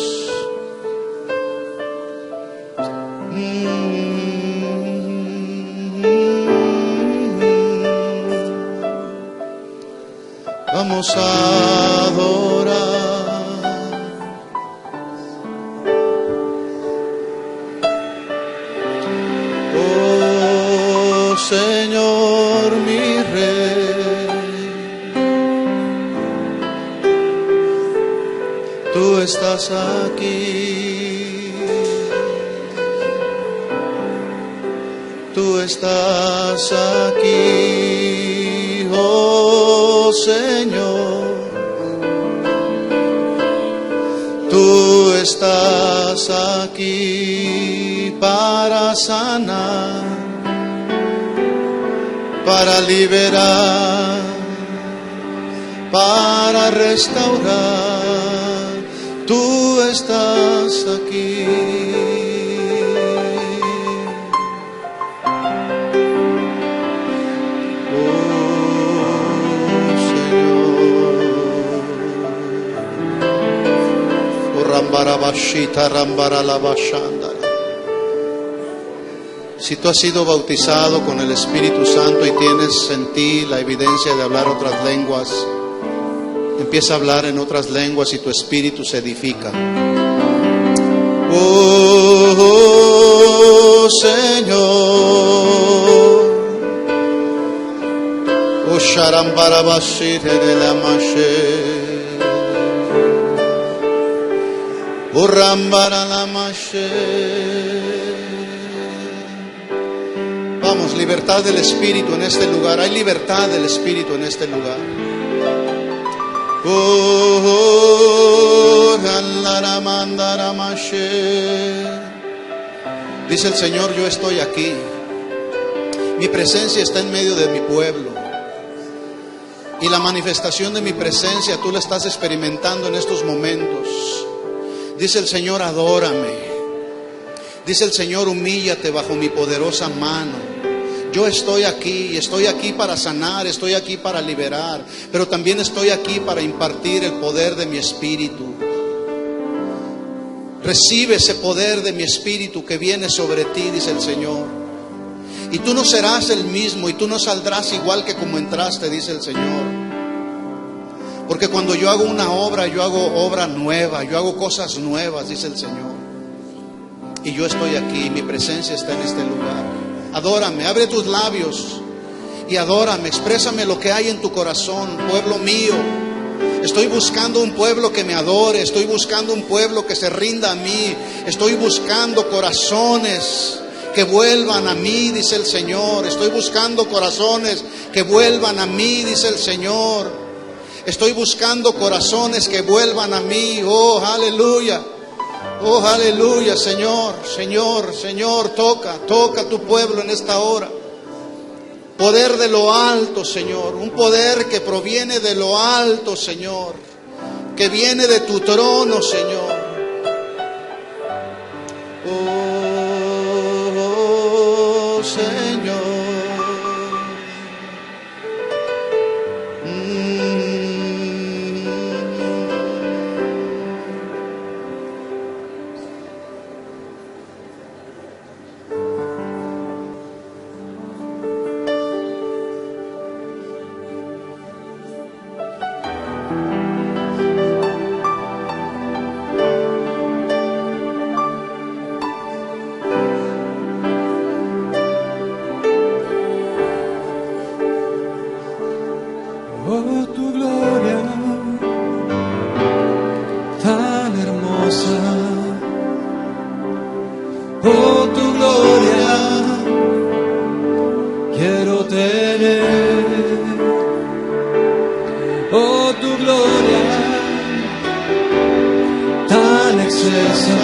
Vamos a adorar. Señor, mi Rey, tú estás aquí, tú estás aquí, oh Señor, tú estás aquí para sanar, para liberar, para restaurar. Tú estás aquí. Oh Señor. Oh Si tú has sido bautizado con el Espíritu Santo y tienes en ti la evidencia de hablar otras lenguas, empieza a hablar en otras lenguas y tu espíritu se edifica. Oh Señor, oh Sharambarabashire de la Mashe, oh Rambara la Mashe. Vamos, libertad del Espíritu en este lugar. Hay libertad del Espíritu en este lugar. Dice el Señor, yo estoy aquí. Mi presencia está en medio de mi pueblo. Y la manifestación de mi presencia tú la estás experimentando en estos momentos. Dice el Señor, adórame. Dice el Señor, humíllate bajo mi poderosa mano. Yo estoy aquí para sanar, estoy aquí para liberar, pero también estoy aquí para impartir el poder de mi espíritu. Recibe ese poder de mi espíritu que viene sobre ti, dice el Señor. Y tú no serás el mismo y tú no saldrás igual que como entraste, dice el Señor. Porque cuando yo hago una obra, yo hago obra nueva, yo hago cosas nuevas, dice el Señor. Y yo estoy aquí, mi presencia está en este lugar. Adórame, abre tus labios y adórame, exprésame lo que hay en tu corazón, pueblo mío. Estoy buscando un pueblo que me adore, estoy buscando un pueblo que se rinda a mí, estoy buscando corazones que vuelvan a mí, dice el Señor. Estoy buscando corazones que vuelvan a mí, dice el Señor. Estoy buscando corazones que vuelvan a mí, oh aleluya. Oh, aleluya, Señor, Señor, Señor, toca tu pueblo en esta hora. Poder de lo alto, Señor, un poder que proviene de lo alto, Señor, que viene de tu trono, Señor. Oh, Señor. Oh, tu gloria tan hermosa, oh, tu gloria quiero tener, oh, tu gloria tan excesa,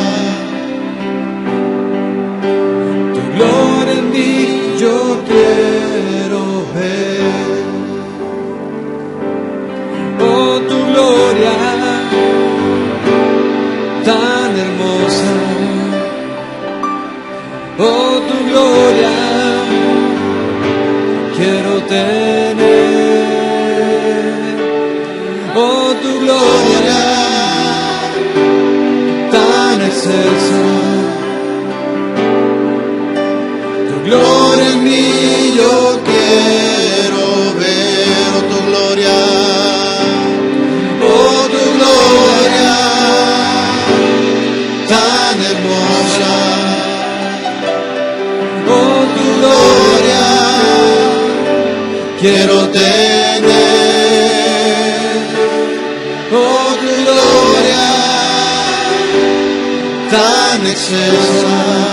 tu gloria en mí yo quiero ver. Oh, tu gloria tan hermosa, oh, tu gloria quiero tener, oh, tu gloria tan excelsa, tu gloria en mí yo quiero ver, oh, tu gloria. Tan hermosa, oh, tu gloria quiero tener, oh, tu gloria tan excelsa.